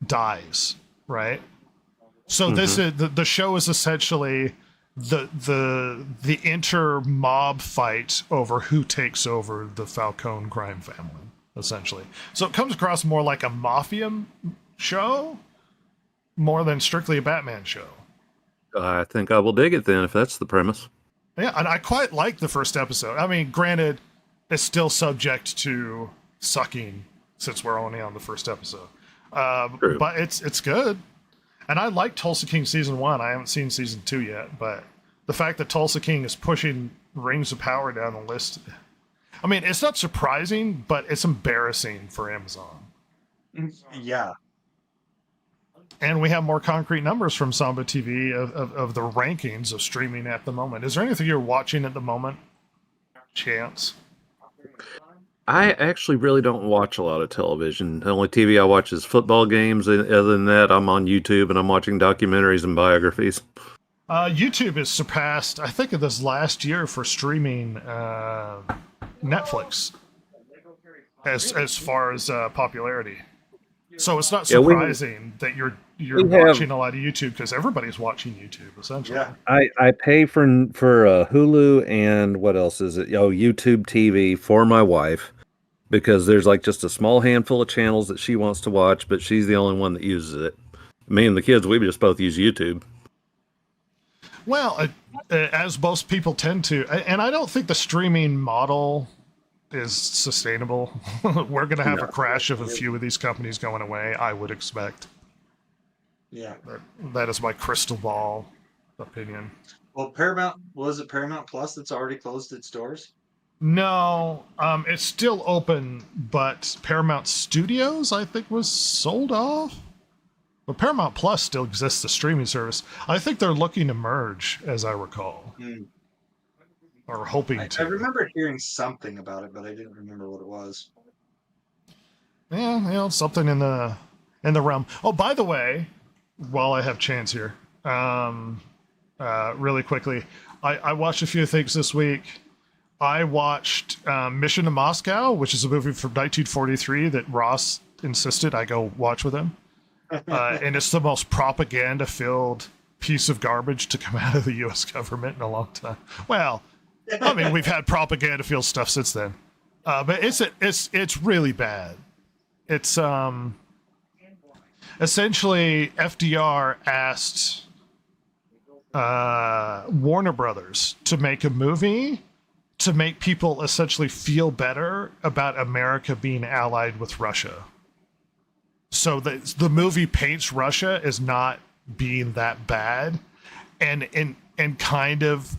dies. Right. So this is the show is essentially the inter mob fight over who takes over the Falcone crime family, essentially. So it comes across more like a mafia show more than strictly a Batman show. I think I will dig it then if that's the premise. Yeah, and I quite like the first episode. I mean, granted, it's still subject to sucking since we're only on the first episode. But it's good. And I like Tulsa King season 1. I haven't seen season 2 yet, but the fact that Tulsa King is pushing Rings of Power down the list, I mean, it's not surprising, but it's embarrassing for Amazon. Yeah. And we have more concrete numbers from Samba TV of the rankings of streaming at the moment. Is there anything you're watching at the moment? Chance? I actually really don't watch a lot of television. The only TV I watch is football games. Other than that, I'm on YouTube and I'm watching documentaries and biographies. YouTube has surpassed, I think, of this last year for streaming Netflix as far as popularity. So it's not surprising that you're watching a lot of YouTube, because everybody's watching YouTube essentially. Yeah. I pay for Hulu and what else is it? YouTube TV for my wife, because there's like just a small handful of channels that she wants to watch, but she's the only one that uses it. Me and the kids, we just both use YouTube. Well, as most people tend to, and I don't think the streaming model is sustainable. We're going to have a crash of a few of these companies going away, I would expect. Yeah. That is my crystal ball opinion. Well, Paramount Plus that's already closed its doors? No, it's still open, but Paramount Studios, I think, was sold off. But Paramount Plus still exists, the streaming service. I think they're looking to merge, as I recall. Or hoping to. I remember hearing something about it, but I didn't remember what it was. Yeah, something in the realm. Oh, by the way, while I have Chance here, really quickly, I watched a few things this week. I watched Mission to Moscow, which is a movie from 1943 that Ross insisted I go watch with him. And it's the most propaganda-filled piece of garbage to come out of the U.S. government in a long time. Well, I mean, we've had propaganda-filled stuff since then, but it's really bad. It's essentially FDR asked Warner Brothers to make a movie to make people essentially feel better about America being allied with Russia. So the movie paints Russia as not being that bad, and kind of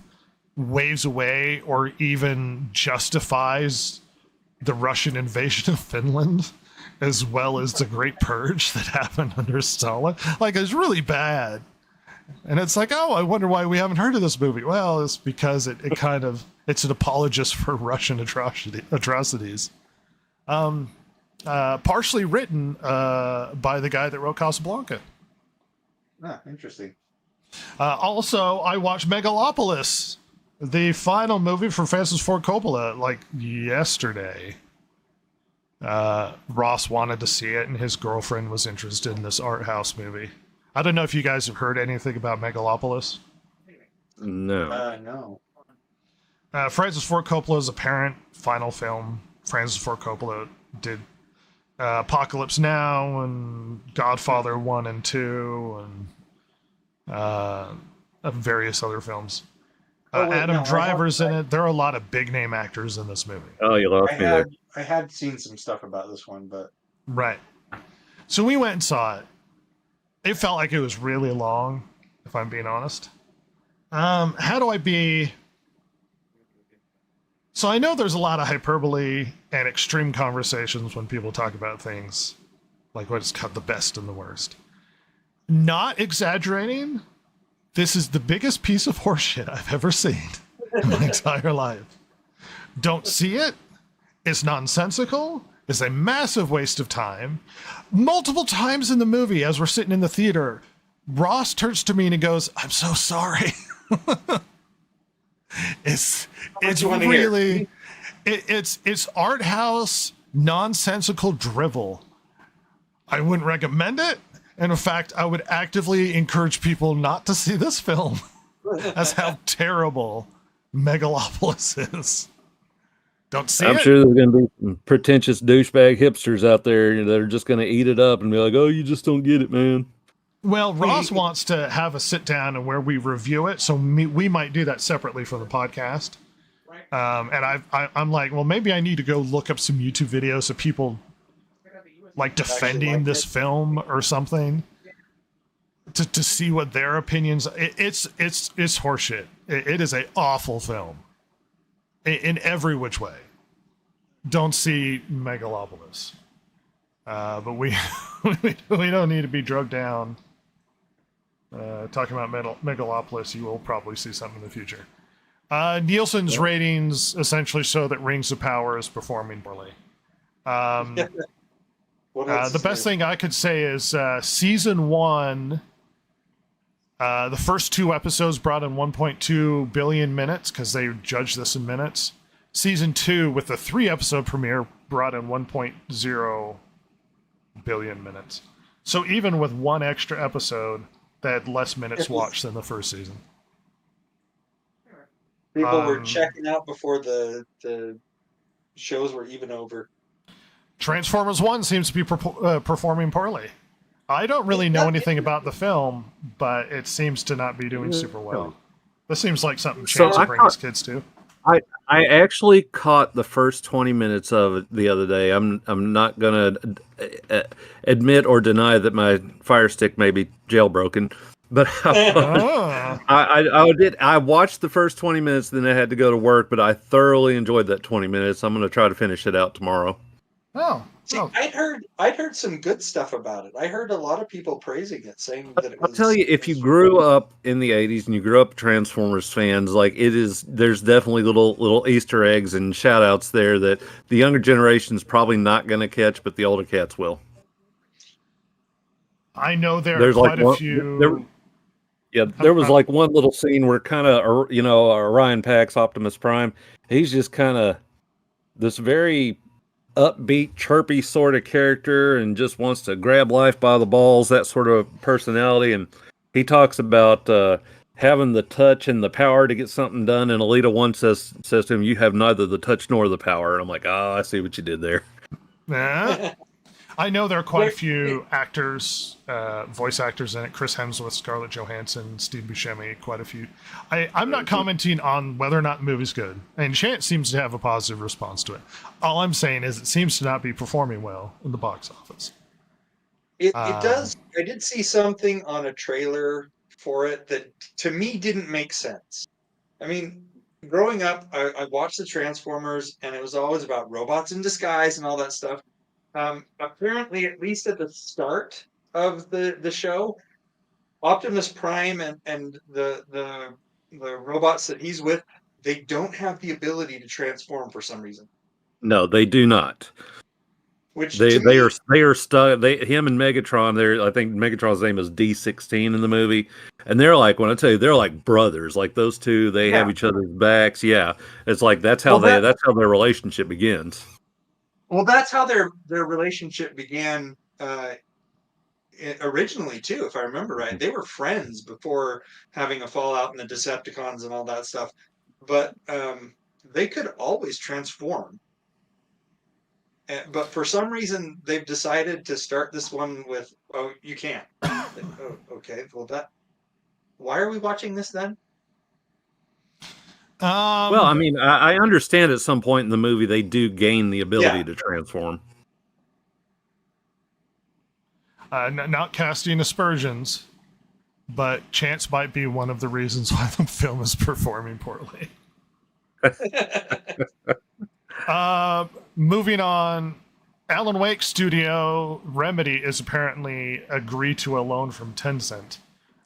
waves away or even justifies the Russian invasion of Finland as well as the Great Purge that happened under Stalin. Like, it's really bad. And it's like, oh, I wonder why we haven't heard of this movie. Well, it's because it's an apologist for Russian atrocities. Partially written by the guy that wrote Casablanca. Ah, interesting. Also, I watched Megalopolis, the final movie from Francis Ford Coppola, like yesterday. Ross wanted to see it, and his girlfriend was interested in this art house movie. I don't know if you guys have heard anything about Megalopolis. No. No. Francis Ford Coppola's apparent final film. Francis Ford Coppola did Apocalypse Now and Godfather 1 and 2 and various other films. Adam Driver's in it. There are a lot of big name actors in this movie. Oh, you lost me there. I had seen some stuff about this one, but Right. So we went and saw it. It felt like it was really long, if I'm being honest. How do I be... So I know there's a lot of hyperbole and extreme conversations when people talk about things like what's cut the best and the worst. Not exaggerating, this is the biggest piece of horseshit I've ever seen in my entire life. Don't see it. It's nonsensical. It's a massive waste of time. Multiple times in the movie, as we're sitting in the theater, Ross turns to me and he goes, "I'm so sorry." It's really, it's art house nonsensical drivel. I wouldn't recommend it. And in fact, I would actively encourage people not to see this film. That's how terrible Megalopolis is. Don't see it. I'm sure there's going to be some pretentious douchebag hipsters out there that are just going to eat it up and be like, "Oh, you just don't get it, man." Well, Ross wants to have a sit down and where we review it, so we might do that separately from the podcast. And I'm like, well, maybe I need to go look up some YouTube videos of people like defending this film or something to see what their opinions. It's horseshit. It is an awful film in every which way. Don't see Megalopolis. But we don't need to be drugged down. Talking about Megalopolis, you will probably see something in the future. Nielsen's ratings essentially show that Rings of Power is performing poorly. The best thing I could say is season 1, the first 2 episodes brought in 1.2 billion minutes because they judge this in minutes. Season 2, with the 3-episode premiere, brought in 1.0 billion minutes. So even with 1 extra episode, they had less minutes watched than the first season. People were checking out before the shows were even over. Transformers 1 seems to be performing poorly. I don't really know anything about the film, but it seems to not be doing super well. This seems like something Chance will bring his kids to. I actually caught the first 20 minutes of it the other day. I'm not going to admit or deny that my Fire Stick may be jailbroken, but I watched the first 20 minutes, then I had to go to work, but I thoroughly enjoyed that 20 minutes. I'm going to try to finish it out tomorrow. See, I'd heard some good stuff about it. I heard a lot of people praising it, saying that it was. I'll tell you, if you grew up in the 80s and you grew up Transformers fans, like there's definitely little Easter eggs and shout outs there that the younger generation's probably not going to catch, but the older cats will. I know there's quite a few. There was like one little scene where kind of, Orion Pax, Optimus Prime, he's just kind of this very upbeat, chirpy sort of character and just wants to grab life by the balls, that sort of personality. And he talks about having the touch and the power to get something done. And Alita 1 says to him, "You have neither the touch nor the power." And I'm like, I see what you did there. I know there are quite a few actors, voice actors in it. Chris Hemsworth, Scarlett Johansson, Steve Buscemi, quite a few. I'm not commenting on whether or not the movie's good. And Chance seems to have a positive response to it. All I'm saying is it seems to not be performing well in the box office. It does. I did see something on a trailer for it that to me didn't make sense. I mean, growing up, I watched the Transformers, and it was always about robots in disguise and all that stuff. Apparently, at least at the start of the show, Optimus Prime and the robots that he's with, they don't have the ability to transform for some reason. No, they do not. Which They to they me, are they are stuck. Him and Megatron. I think Megatron's name is D16 in the movie, and they're like, when I tell you, they're like brothers. Like those two, they have yeah. each other's backs. Yeah, it's like that's how Well, that's how their relationship begins. that's how their relationship began originally too, if I remember right. They were friends before having a fallout in the Decepticons and all that stuff. But they could always transform. But for some reason, they've decided to start this one with, "Oh, you can't." Oh, okay. Well, why are we watching this then? Well, I mean, I understand at some point in the movie they do gain the ability to transform. Not casting aspersions, but chance might be one of the reasons why the film is performing poorly. Moving on, Alan Wake Studio Remedy is apparently agreed to a loan from Tencent.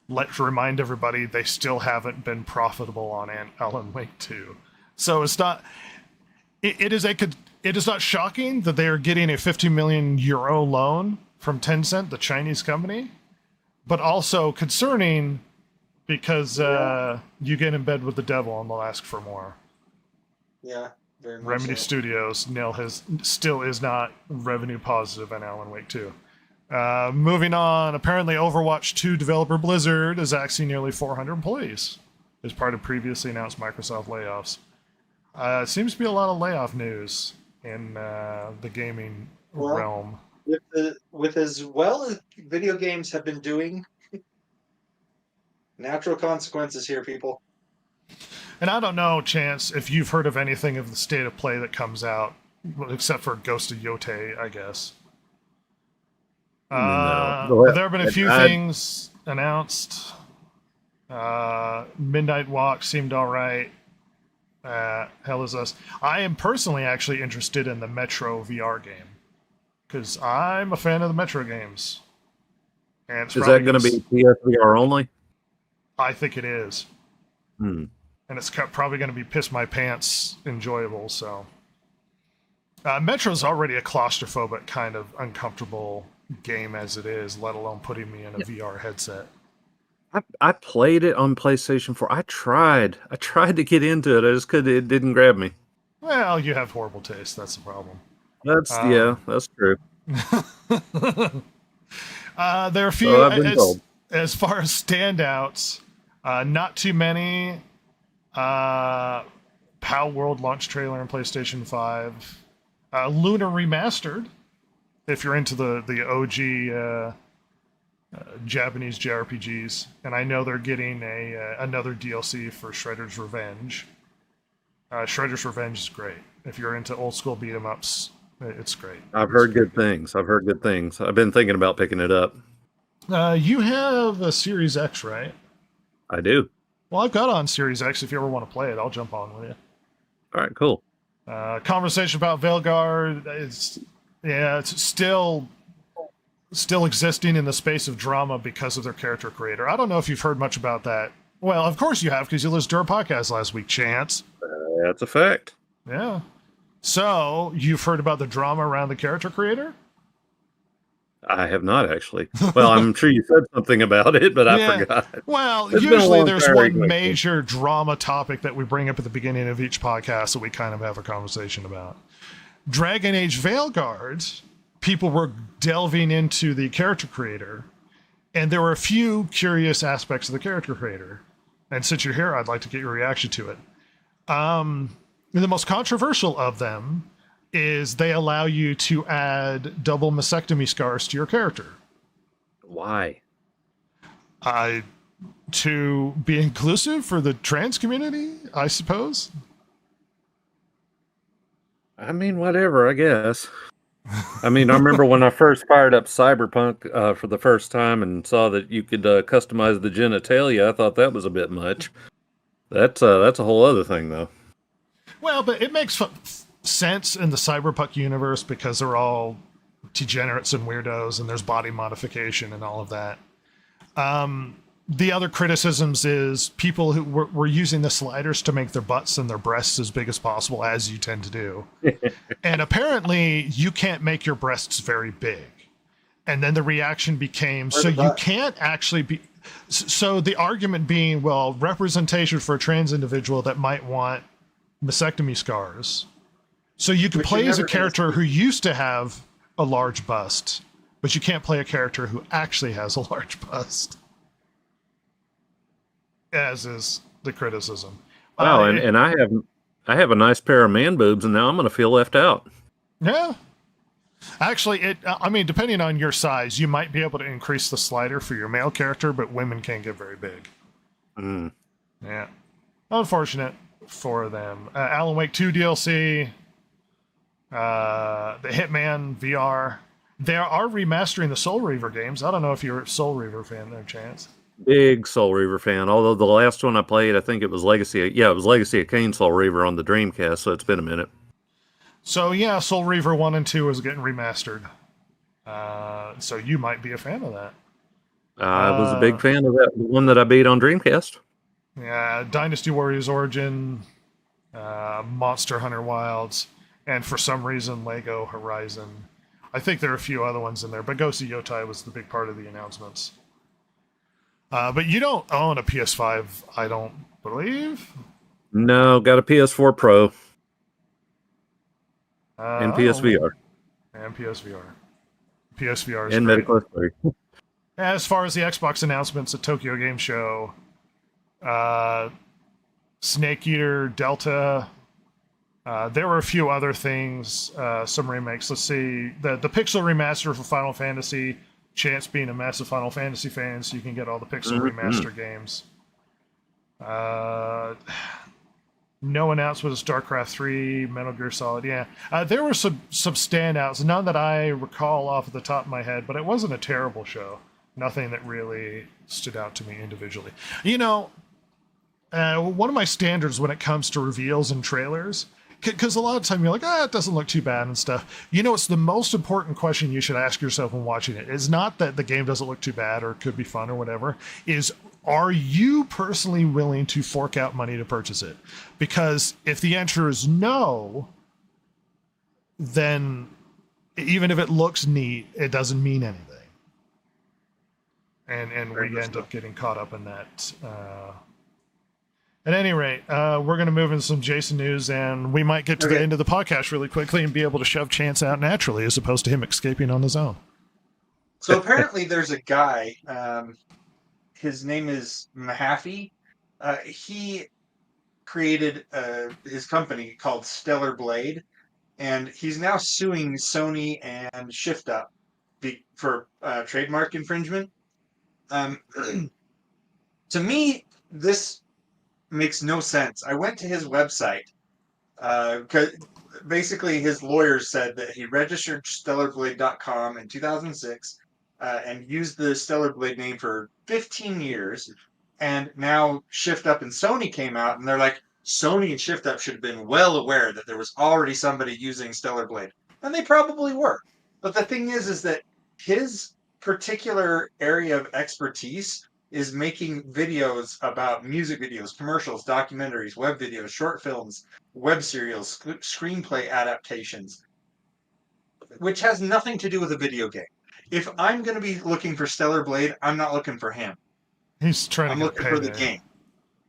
Let's remind everybody they still haven't been profitable on Alan Wake 2. So it's not. It is not shocking that they are getting a 50 million euro loan from Tencent, the Chinese company, but also concerning because you get in bed with the devil and they'll ask for more. Yeah. Very much Remedy so. Studios still is not revenue positive on Alan Wake 2. Moving on, apparently Overwatch 2 developer Blizzard is axing nearly 400 employees as part of previously announced Microsoft layoffs. Seems to be a lot of layoff news in the gaming realm. With as well as video games have been doing, natural consequences here, people. And I don't know, Chance, if you've heard of anything of the state of play that comes out, except for Ghost of Yotei, I guess. No. There have been a few things announced. Midnight Walk seemed all right. Hell is Us. I am personally actually interested in the Metro VR game because I'm a fan of the Metro games. And is that going to be PSVR only? I think it is. And it's probably going to be piss my pants enjoyable. So, Metro's already a claustrophobic kind of uncomfortable game as it is, let alone putting me in a VR headset. I played it on PlayStation 4. I tried to get into it. I just couldn't. It didn't grab me. Well, you have horrible taste. That's the problem. That's true. There are a few as far as standouts. Not too many. PAL World launch trailer on PlayStation 5. Luna Remastered, if you're into the OG Japanese JRPGs. And I know they're getting another DLC for Shredder's Revenge. Shredder's Revenge is great. If you're into old school beat 'em ups, it's great. I've heard good things. I've been thinking about picking it up. You have a Series X, right? I do. Well, I've got on Series X. If you ever want to play it, I'll jump on with you. All right, cool. Conversation about Veilguard is, it's still existing in the space of drama because of their character creator. I don't know if you've heard much about that. Well, of course you have, because you listened to our podcast last week, Chance. That's a fact. Yeah. So, you've heard about the drama around the character creator? I have not, actually. Well, I'm sure you said something about it, but I forgot. Well, usually there's one major drama topic that we bring up at the beginning of each podcast that we kind of have a conversation about. Dragon Age Veilguard, people were delving into the character creator, and there were a few curious aspects of the character creator. And since you're here, I'd like to get your reaction to it. The most controversial of them is they allow you to add double mastectomy scars to your character. Why? To be inclusive for the trans community, I suppose. I mean, whatever, I guess. I mean, I remember when I first fired up Cyberpunk for the first time and saw that you could customize the genitalia. I thought that was a bit much. That's a whole other thing, though. Well, but it makes sense in the Cyberpunk universe because they're all degenerates and weirdos, and there's body modification and all of that. The other criticisms is people who were using the sliders to make their butts and their breasts as big as possible, as you tend to do. And apparently you can't make your breasts very big. And then the reaction became, so you can't actually be... So the argument being, well, representation for a trans individual that might want mastectomy scars. So you could play as a character who used to have a large bust, but you can't play a character who actually has a large bust. As is the criticism. Wow, and I have a nice pair of man boobs, and now I'm going to feel left out. Yeah. Actually, I mean, depending on your size, you might be able to increase the slider for your male character, but women can't get very big. Mm. Yeah. Unfortunate for them. Alan Wake 2 DLC, the Hitman VR. They are remastering the Soul Reaver games. I don't know if you're a Soul Reaver fan there, Chance. Big Soul Reaver fan. Although the last one I played, I think it was Legacy. Yeah, it was Legacy of Kain Soul Reaver on the Dreamcast, so it's been a minute. So yeah, Soul Reaver 1 and 2 is getting remastered. So you might be a fan of that. I was a big fan of that one that I beat on Dreamcast. Yeah, Dynasty Warriors Origin, Monster Hunter Wilds, and for some reason Lego Horizon. I think there are a few other ones in there, but Ghost of Yotei was the big part of the announcements. But you don't own a PS5, I don't believe? No, got a PS4 Pro. And PSVR. And PSVR. PSVR is and great. Medical 3. As far as the Xbox announcements at Tokyo Game Show, Snake Eater, Delta, there were a few other things, some remakes. Let's see, the Pixel remaster for Final Fantasy, Chance being a massive Final Fantasy fan, so you can get all the Pixel remaster games. No announcements, StarCraft 3, Metal Gear Solid, yeah. There were some standouts, none that I recall off the top of my head, but it wasn't a terrible show. Nothing that really stood out to me individually. You know, one of my standards when it comes to reveals and trailers, because a lot of time you're like, it doesn't look too bad and stuff. You know, it's the most important question you should ask yourself when watching it. It's not that the game doesn't look too bad or could be fun or whatever. Are you personally willing to fork out money to purchase it? Because if the answer is no, then even if it looks neat, it doesn't mean anything. And we end up getting caught up in that. At any rate, we're going to move into some Jason news, and we might get to the end of the podcast really quickly and be able to shove Chance out naturally as opposed to him escaping on his own. So apparently there's a guy, his name is Mahaffey. He created his company called Stellar Blade, and he's now suing Sony and Shift Up for trademark infringement. To me, this makes no sense. I went to his website because basically his lawyers said that he registered StellarBlade.com in 2006 and used the Stellar Blade name for 15 years. And now Shift Up and Sony came out and they're like, Sony and Shift Up should have been well aware that there was already somebody using Stellar Blade. And they probably were. But the thing is that his particular area of expertise is making videos about music videos, commercials, documentaries, web videos, short films, web serials, screenplay adaptations, which has nothing to do with a video game. If I'm going to be looking for Stellar Blade, I'm not looking for him. He's trying I'm to looking for the game.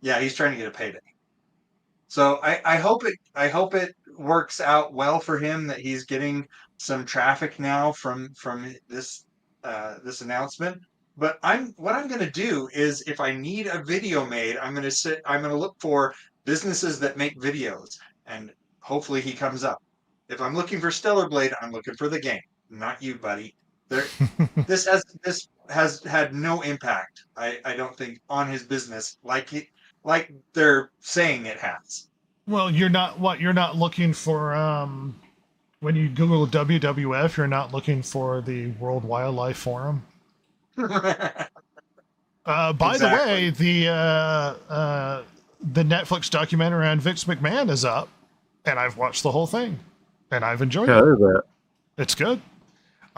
Yeah, he's trying to get a payday. So I hope it works out well for him that he's getting some traffic now from this announcement. But what I'm going to do is, if I need a video made, I'm going to look for businesses that make videos, and hopefully he comes up. If I'm looking for Stellar Blade, I'm looking for the game, not you, buddy. This has had no impact, I don't think, on his business like they're saying it has. Well, you're not looking for when you Google WWF, you're not looking for the World Wildlife Forum. By the way, the Netflix documentary on Vince McMahon is up, and I've watched the whole thing, and I've enjoyed it. That? It's good.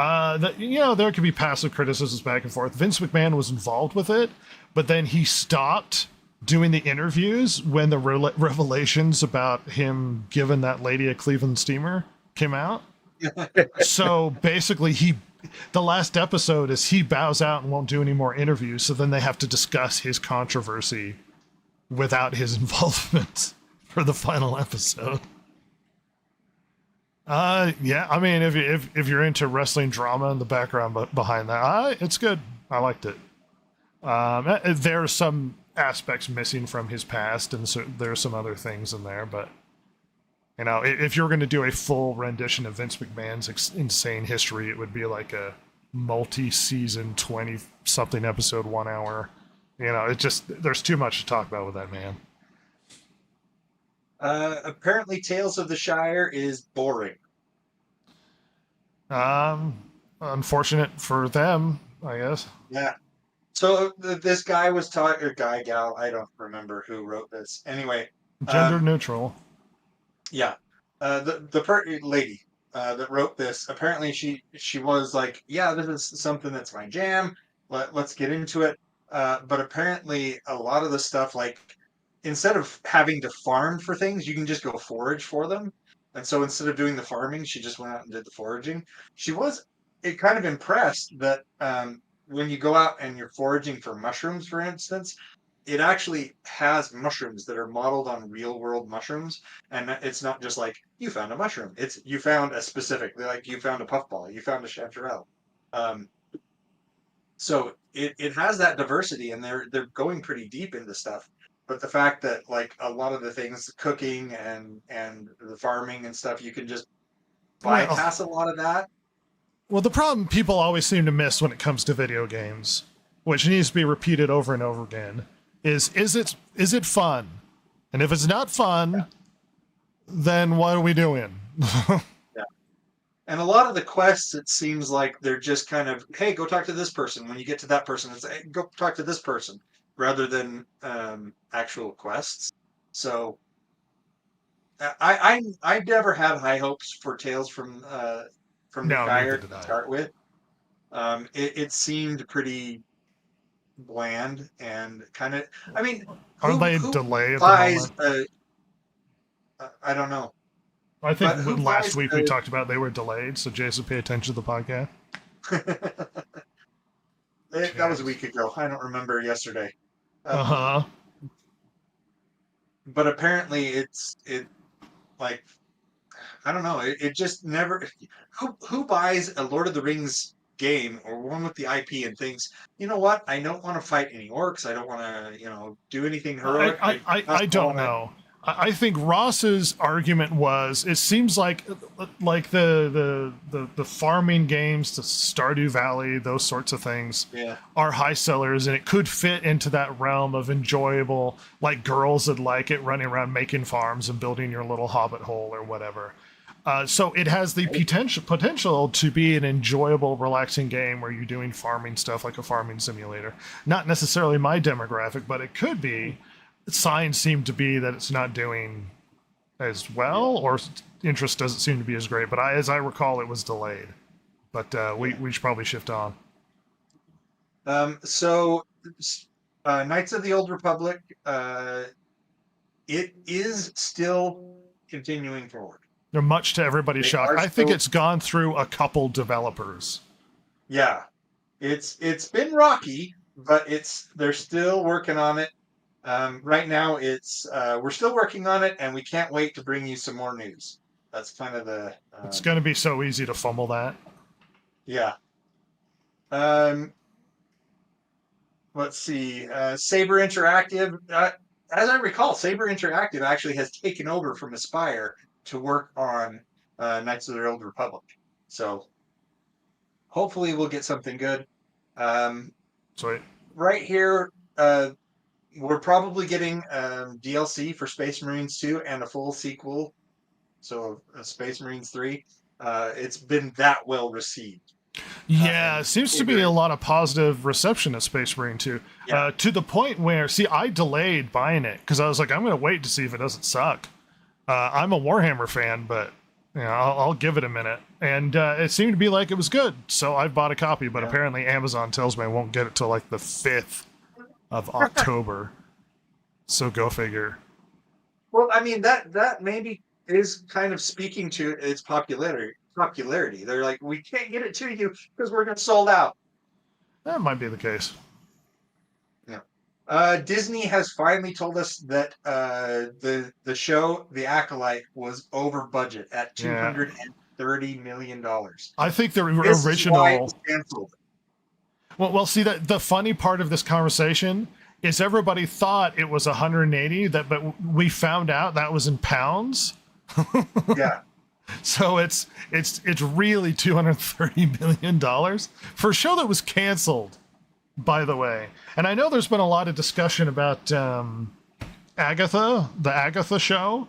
There could be passive criticisms back and forth. Vince McMahon was involved with it, but then he stopped doing the interviews when the revelations about him giving that lady a Cleveland steamer came out. So basically, the last episode is he bows out and won't do any more interviews. So then they have to discuss his controversy without his involvement for the final episode. Yeah, I mean, if you're into wrestling drama and the background behind that, it's good. I liked it. There are some aspects missing from his past, and so there are some other things in there, but if you're going to do a full rendition of Vince McMahon's insane history, it would be like a multi-season 20-something episode 1 hour. There's too much to talk about with that man. Apparently Tales of the Shire is boring. Unfortunate for them, I guess. Yeah. So this guy was talking, or gal, I don't remember who wrote this. Anyway. Gender neutral. Yeah. The lady that wrote this, apparently she was like, yeah, this is something that's my jam. Let's get into it. But apparently a lot of the stuff, like, instead of having to farm for things, you can just go forage for them. And so instead of doing the farming, she just went out and did the foraging. She was kind of impressed that when you go out and you're foraging for mushrooms, for instance, it actually has mushrooms that are modeled on real world mushrooms. And it's not just like, you found a mushroom. It's you found a specific, like you found a puffball, you found a chanterelle. So it has that diversity, and they're going pretty deep into stuff. But the fact that, like, a lot of the things, cooking and the farming and stuff, you can just bypass a lot of that. Well, the problem people always seem to miss when it comes to video games, which needs to be repeated over and over again, is it fun? And if it's not fun, then what are we doing? Yeah. And a lot of the quests, it seems like they're just kind of, hey, go talk to this person. When you get to that person, it's, hey, go talk to this person, rather than actual quests. So I never had high hopes for Tales from the Shire to start with. It seemed pretty bland and kind of. I mean, are they delayed? I don't know. I think last week we talked about they were delayed, so Jason, pay attention to the podcast. That was a week ago. I don't remember yesterday. But apparently it like, I don't know. It just never. Who buys a Lord of the Rings game or one with the IP and thinks, you know what? I don't want to fight any orcs. I don't want to, do anything heroic. I don't know. I think Ross's argument was, it seems like the farming games, the Stardew Valley, those sorts of things, are high sellers, and it could fit into that realm of enjoyable, like girls that like it, running around making farms and building your little hobbit hole or whatever. So it has the potential to be an enjoyable, relaxing game where you're doing farming stuff like a farming simulator. Not necessarily my demographic, but it could be. Signs seem to be that it's not doing as well, or interest doesn't seem to be as great. But as I recall, it was delayed. But we should probably shift on. So Knights of the Old Republic, it is still continuing forward. They're much to everybody's shock. I think it's gone through a couple developers. Yeah, it's been rocky, but they're still working on it. Right now, we're still working on it, and we can't wait to bring you some more news. That's kind of the. It's going to be so easy to fumble that. Yeah. Let's see. Saber Interactive. As I recall, Saber Interactive actually has taken over from Aspyr to work on Knights of the Old Republic. So hopefully we'll get something good. Sweet. Right here, we're probably getting DLC for Space Marines 2 and a full sequel. So Space Marines 3. It's been that well received. Yeah, it seems to be a lot of positive reception at Space Marine 2. Yeah. To the point where, I delayed buying it because I was like, I'm going to wait to see if it doesn't suck. I'm a Warhammer fan, but Yeah, I'll give it a minute. And it seemed to be like it was good, so I bought a copy, but apparently Amazon tells me I won't get it till like the 5th of October. So go figure. Well, I mean that maybe is kind of speaking to its popularity. They're like, we can't get it to you because we're just sold out. That might be the case. Disney has finally told us that the show The Acolyte was over budget at $230 million. I think the This original. is why it was canceled. Well, see that the funny part of this conversation is everybody thought it was 180, but we found out that was in pounds. Yeah. So it's really $230 million for a show that was canceled, by the way. And I know there's been a lot of discussion about Agatha, the Agatha show.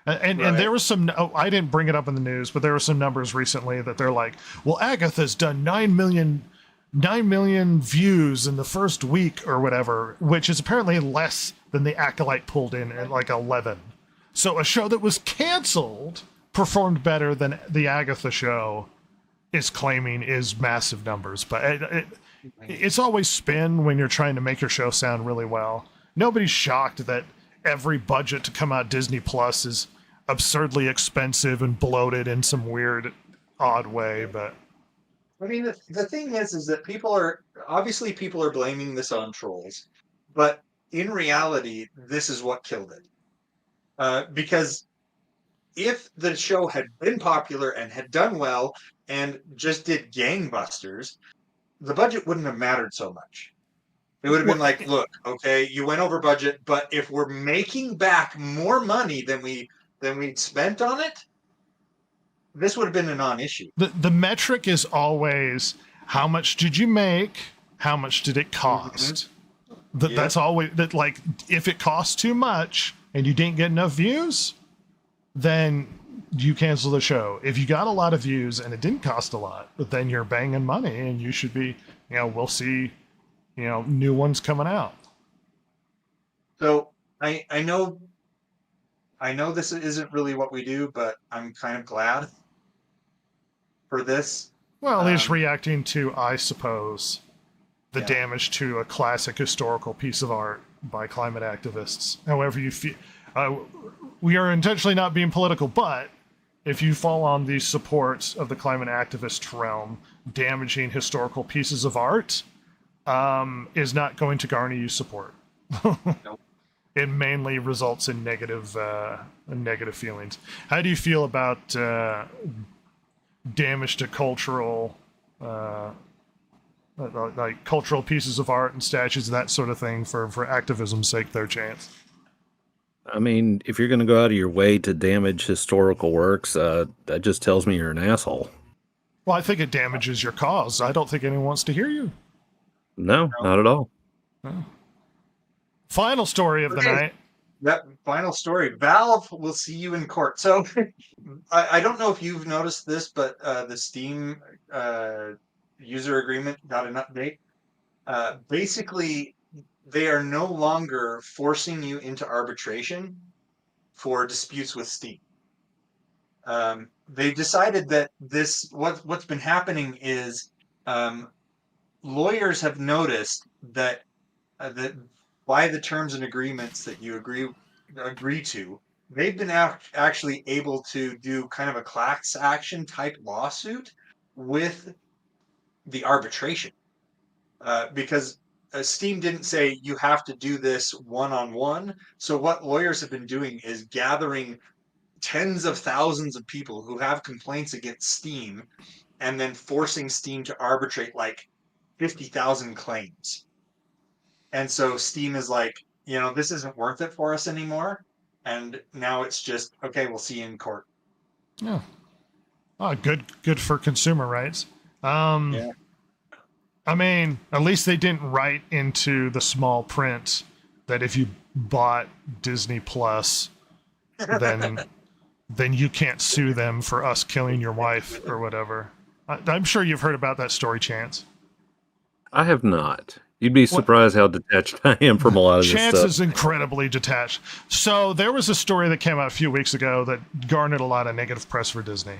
And there was some, I didn't bring it up in the news, but there were some numbers recently that they're like, well, Agatha's done 9 million views in the first week or whatever, which is apparently less than the Acolyte pulled in at like 11. So a show that was canceled performed better than the Agatha show is claiming is massive numbers. But it's always spin when you're trying to make your show sound really well. Nobody's shocked that every budget to come out Disney Plus is absurdly expensive and bloated in some weird, odd way. But I mean, the thing is that people are blaming this on trolls, but in reality, this is what killed it. Because if the show had been popular and had done well and just did gangbusters, the budget wouldn't have mattered so much. It would have been like, look, okay, you went over budget, but if we're making back more money than we'd spent on it, this would have been a non-issue. The metric is always how much did you make? How much did it cost? Mm-hmm. That's always that. Like, if it costs too much and you didn't get enough views, then you cancel the show. If you got a lot of views and it didn't cost a lot, then you're banging money and you should be, we'll see, new ones coming out. So I know this isn't really what we do, but I'm kind of glad for this. Well, at least reacting to, I suppose, the damage to a classic historical piece of art by climate activists. However you feel, we are intentionally not being political, but if you fall on the supports of the climate activist realm, damaging historical pieces of art is not going to garner you support. Nope. It mainly results in negative feelings. How do you feel about damage to cultural, like cultural pieces of art and statues, that sort of thing, for activism's sake, their chance? I mean, if you're going to go out of your way to damage historical works, that just tells me you're an asshole. Well, I think it damages your cause. I don't think anyone wants to hear you. No, not at all. No. Final story of the night. That final story. Valve will see you in court. So I don't know if you've noticed this, but the Steam user agreement got an update. Basically, they are no longer forcing you into arbitration for disputes with Steam. They decided that what's been happening is lawyers have noticed that by the terms and agreements that you agree to, they've been actually able to do kind of a class action type lawsuit with the arbitration, because Steam didn't say you have to do this one-on-one. So what lawyers have been doing is gathering tens of thousands of people who have complaints against Steam and then forcing Steam to arbitrate like 50,000 claims. And so Steam is like, this isn't worth it for us anymore. And now it's just, okay, we'll see you in court. Yeah. Oh, good for consumer rights. Yeah. I mean, at least they didn't write into the small print that if you bought Disney Plus, then you can't sue them for us killing your wife or whatever. I'm sure you've heard about that story, Chance. I have not. You'd be surprised how detached I am from a lot of this Chance stuff. is incredibly detached. So there was a story that came out a few weeks ago that garnered a lot of negative press for Disney,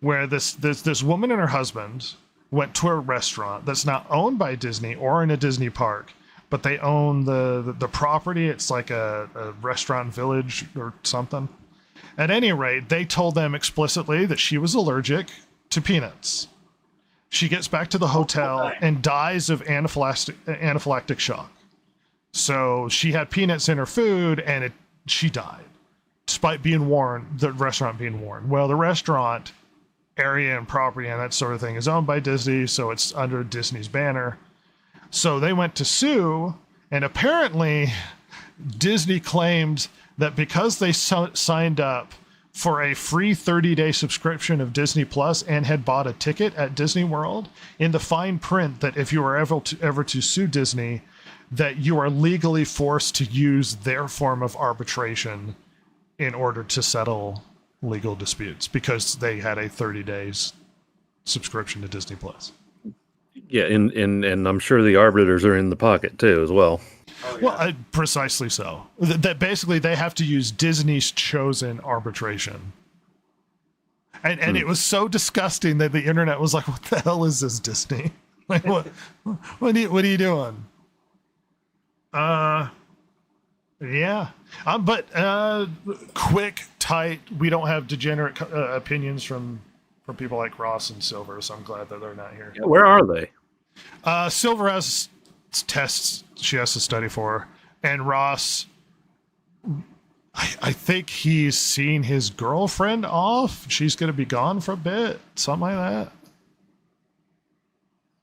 where this woman and her husband went to a restaurant that's not owned by Disney or in a Disney park, but they own the property. It's like a restaurant village or something. At any rate, they told them explicitly that she was allergic to peanuts. She gets back to the hotel and dies of anaphylactic shock. So she had peanuts in her food and she died, despite being warned, the restaurant being warned. Well, the restaurant area and property and that sort of thing is owned by Disney, so it's under Disney's banner. So they went to sue, and apparently Disney claimed that because they signed up for a free 30-day subscription of Disney Plus and had bought a ticket at Disney World, in the fine print that if you are ever to sue Disney, that you are legally forced to use their form of arbitration in order to settle legal disputes because they had a 30 days subscription to Disney Plus. Yeah, and I'm sure the arbiters are in the pocket too as well. Oh, yeah. Well, precisely so. That basically they have to use Disney's chosen arbitration. And it was so disgusting that the internet was like, what the hell is this, Disney? Like, what are you doing? Yeah. But quick, tight, we don't have degenerate opinions from people like Ross and Silver, so I'm glad that they're not here. Yeah, where are they? Silver has tests she has to study for, and Ross, I think he's seen his girlfriend off. She's going to be gone for a bit, something like that.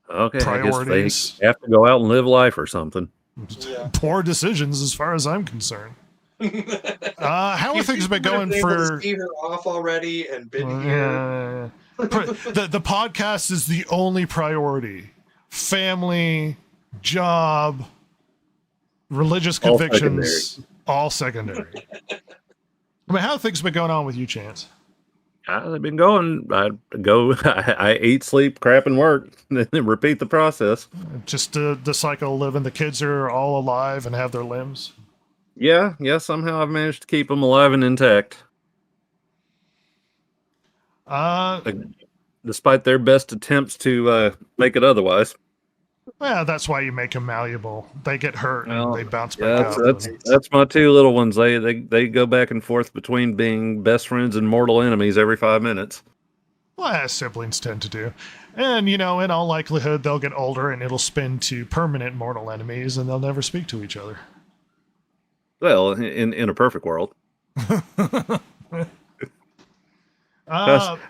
Okay, Priorities. I guess they have to go out and live life or something. Yeah. Poor decisions as far as I'm concerned. How are things been going for... See her off already and been here. Yeah. The podcast is the only priority. Family, job, religious All convictions, all secondary. I mean, how have things been going on with you, Chance? They've been going. I eat, sleep, crap, and work, and then repeat the process. Just the cycle of living. The kids are all alive and have their limbs. Yeah. Somehow I've managed to keep them alive and intact, despite their best attempts to make it otherwise. Well, that's why you make them malleable. They get hurt and they bounce back Yeah, up. that's my two little ones. They go back and forth between being best friends and mortal enemies every 5 minutes. Well, as siblings tend to do. And, in all likelihood, they'll get older and it'll spin to permanent mortal enemies and they'll never speak to each other. Well, in a perfect world. How's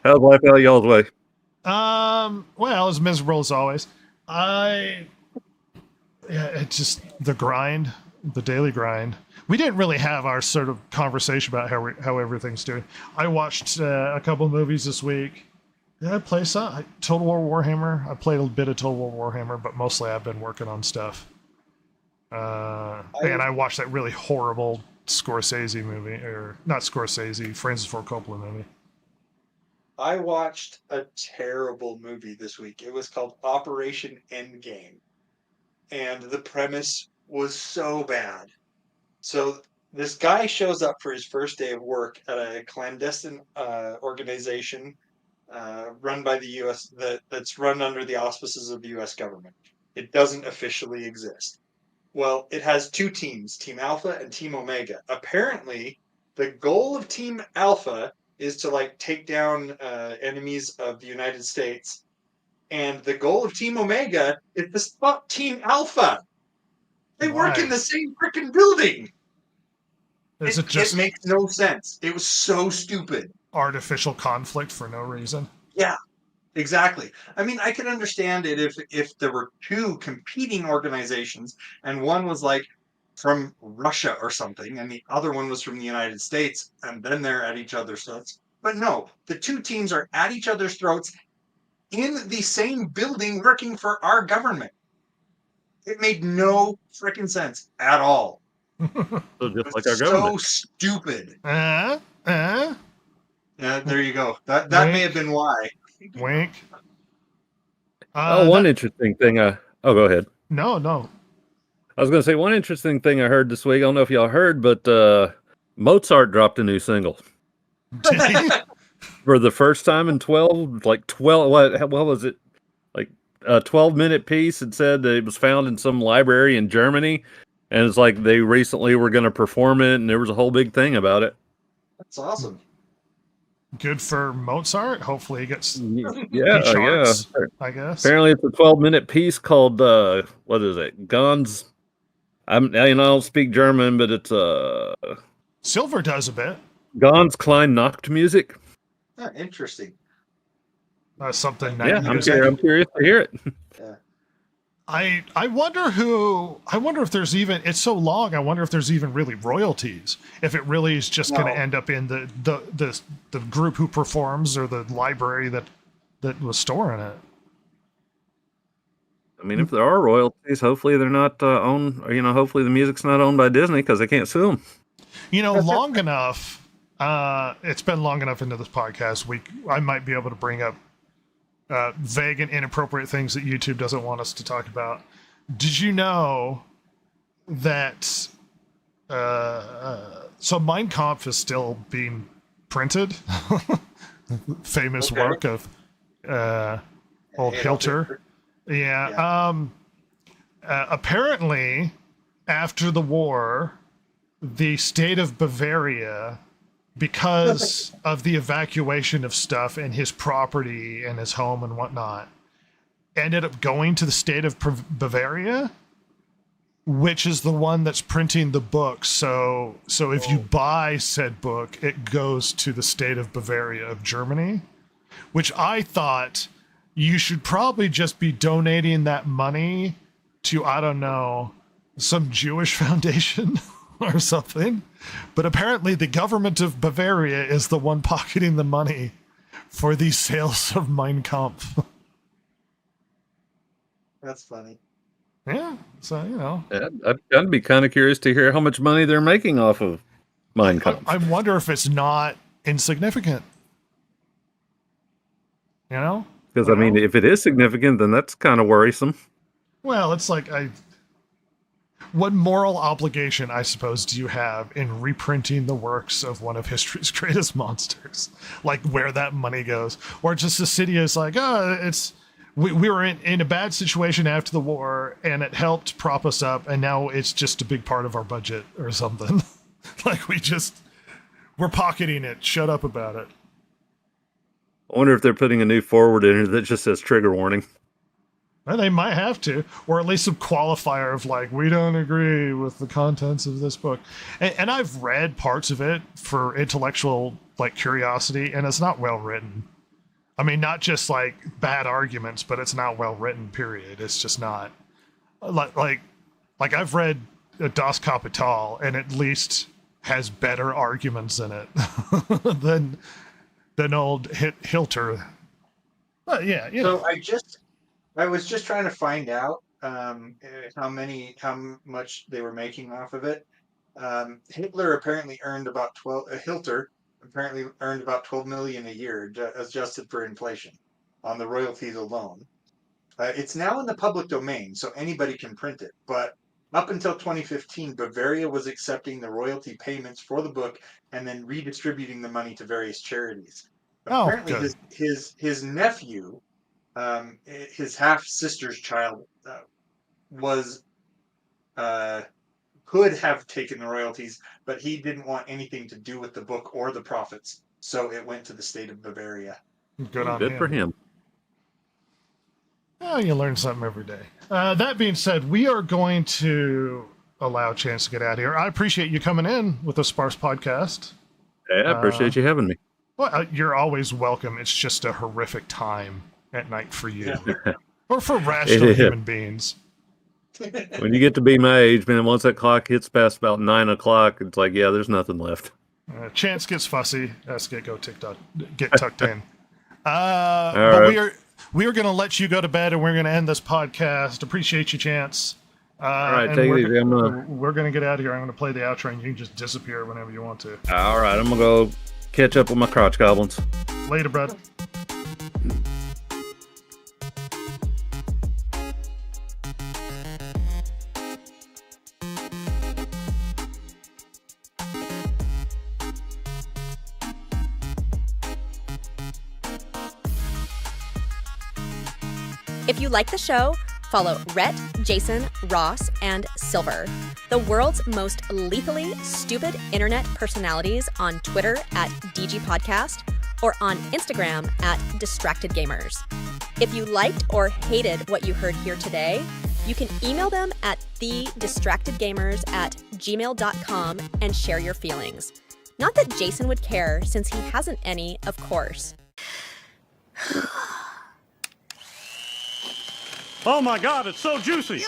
life out y'all's way? Well, as miserable as always. It's just the grind, the daily grind. We didn't really have our sort of conversation about how everything's doing. I watched a couple movies this week. Did I play some? Total War Warhammer. I played a bit of Total War Warhammer, but mostly I've been working on stuff. And I watched that really horrible Scorsese movie, or not Scorsese, Francis Ford Coppola movie. I watched a terrible movie this week. It was called Operation Endgame. And the premise was so bad. So this guy shows up for his first day of work at a clandestine organization run by the U.S. that's run under the auspices of the U.S. government. It doesn't officially exist. Well, it has two teams, Team Alpha and Team Omega. Apparently, the goal of Team Alpha is to take down enemies of the United States. And the goal of Team Omega is to stop Team Alpha. They work in the same freaking building. It makes no sense. It was so stupid. Artificial conflict for no reason. Yeah, exactly. I mean, I could understand it if there were two competing organizations and one was from Russia or something and the other one was from the United States and then they're at each other's throats. But no, the two teams are at each other's throats in the same building working for our government. It made no freaking sense at all. So just like our government. So stupid. Yeah, there you go. That may have been why. Wink. One interesting thing. Go ahead. No. I was going to say one interesting thing I heard this week. I don't know if y'all heard, but Mozart dropped a new single for the first time in 12. What was it? Like a 12-minute piece. It said that it was found in some library in Germany, and it's like they recently were going to perform it, and there was a whole big thing about it. That's awesome. Good for Mozart. Hopefully he gets Yeah, charts, I guess. Apparently, it's a 12-minute piece called what is it? Ganz. I don't speak German, but it's Silver does a bit. Ganz klein Nachtmusik. Oh, interesting. Something. Yeah, I'm curious to hear it. Yeah. I wonder if there's even, it's so long, I wonder if there's even really royalties, if it really is just going to end up in the group who performs or the library that was storing it. I mean, if there are royalties, hopefully they're not owned, hopefully the music's not owned by Disney because they can't sue them. Long enough, it's been long enough into this podcast, I might be able to bring up vague and inappropriate things that YouTube doesn't want us to talk about. Did you know that so Mein Kampf is still being printed? Famous work of old Hilter. Yeah. Apparently, after the war, the state of Bavaria, because of the evacuation of stuff and his property and his home and whatnot, ended up going to the state of Bavaria, which is the one that's printing the book. So if you buy said book, it goes to the state of Bavaria of Germany, which I thought you should probably just be donating that money to, I don't know, some Jewish foundation or something. But apparently the government of Bavaria is the one pocketing the money for these sales of Mein Kampf. That's funny. Yeah, so, I'd be kind of curious to hear how much money they're making off of Mein Kampf. I wonder if it's not insignificant. Because, I mean, if it is significant, then that's kind of worrisome. Well, it's like, what moral obligation, I suppose, do you have in reprinting the works of one of history's greatest monsters? Like, where that money goes? Or just the city is like, we were in a bad situation after the war, and it helped prop us up, and now it's just a big part of our budget or something. Like, we're pocketing it. Shut up about it. I wonder if they're putting a new forward in here that just says trigger warning. Well, they might have to, or at least some qualifier of like, we don't agree with the contents of this book. And I've read parts of it for intellectual curiosity, and it's not well written. I mean, not just like bad arguments, but it's not well written. Period. It's just not like I've read Das Kapital, and at least has better arguments in it than old Hilter. But yeah. So I was just trying to find out how much they were making off of it. Hilter apparently earned about 12 million a year, adjusted for inflation, on the royalties alone. It's now in the public domain, so anybody can print it. But up until 2015, Bavaria was accepting the royalty payments for the book and then redistributing the money to various charities. Apparently, his nephew, his half sister's child, could have taken the royalties, but he didn't want anything to do with the book or the profits, so it went to the state of Bavaria. Good for him. Oh, you learn something every day. That being said, we are going to allow Chance to get out of here. I appreciate you coming in with a sparse podcast. Yeah, I appreciate you having me. Well, you're always welcome. It's just a horrific time at night for you, or for rational human beings. When you get to be my age, man, once that clock hits past about 9 o'clock, it's like, yeah, there's nothing left. Chance gets fussy. Has to get tucked in. But right. we are going to let you go to bed, and we're going to end this podcast. Appreciate you, Chance. All right, take it easy. We're going to get out of here. I'm going to play the outro, and you can just disappear whenever you want to. All right, I'm going to go catch up with my crotch goblins. Later, bud. If you like the show, follow Rhett, Jason, Ross, and Silver, the world's most lethally stupid internet personalities, on Twitter at DG Podcast or on Instagram at Distracted Gamers. If you liked or hated what you heard here today, you can email them at thedistractedgamers@gmail.com and share your feelings. Not that Jason would care, since he hasn't any, of course. Oh my God, it's so juicy.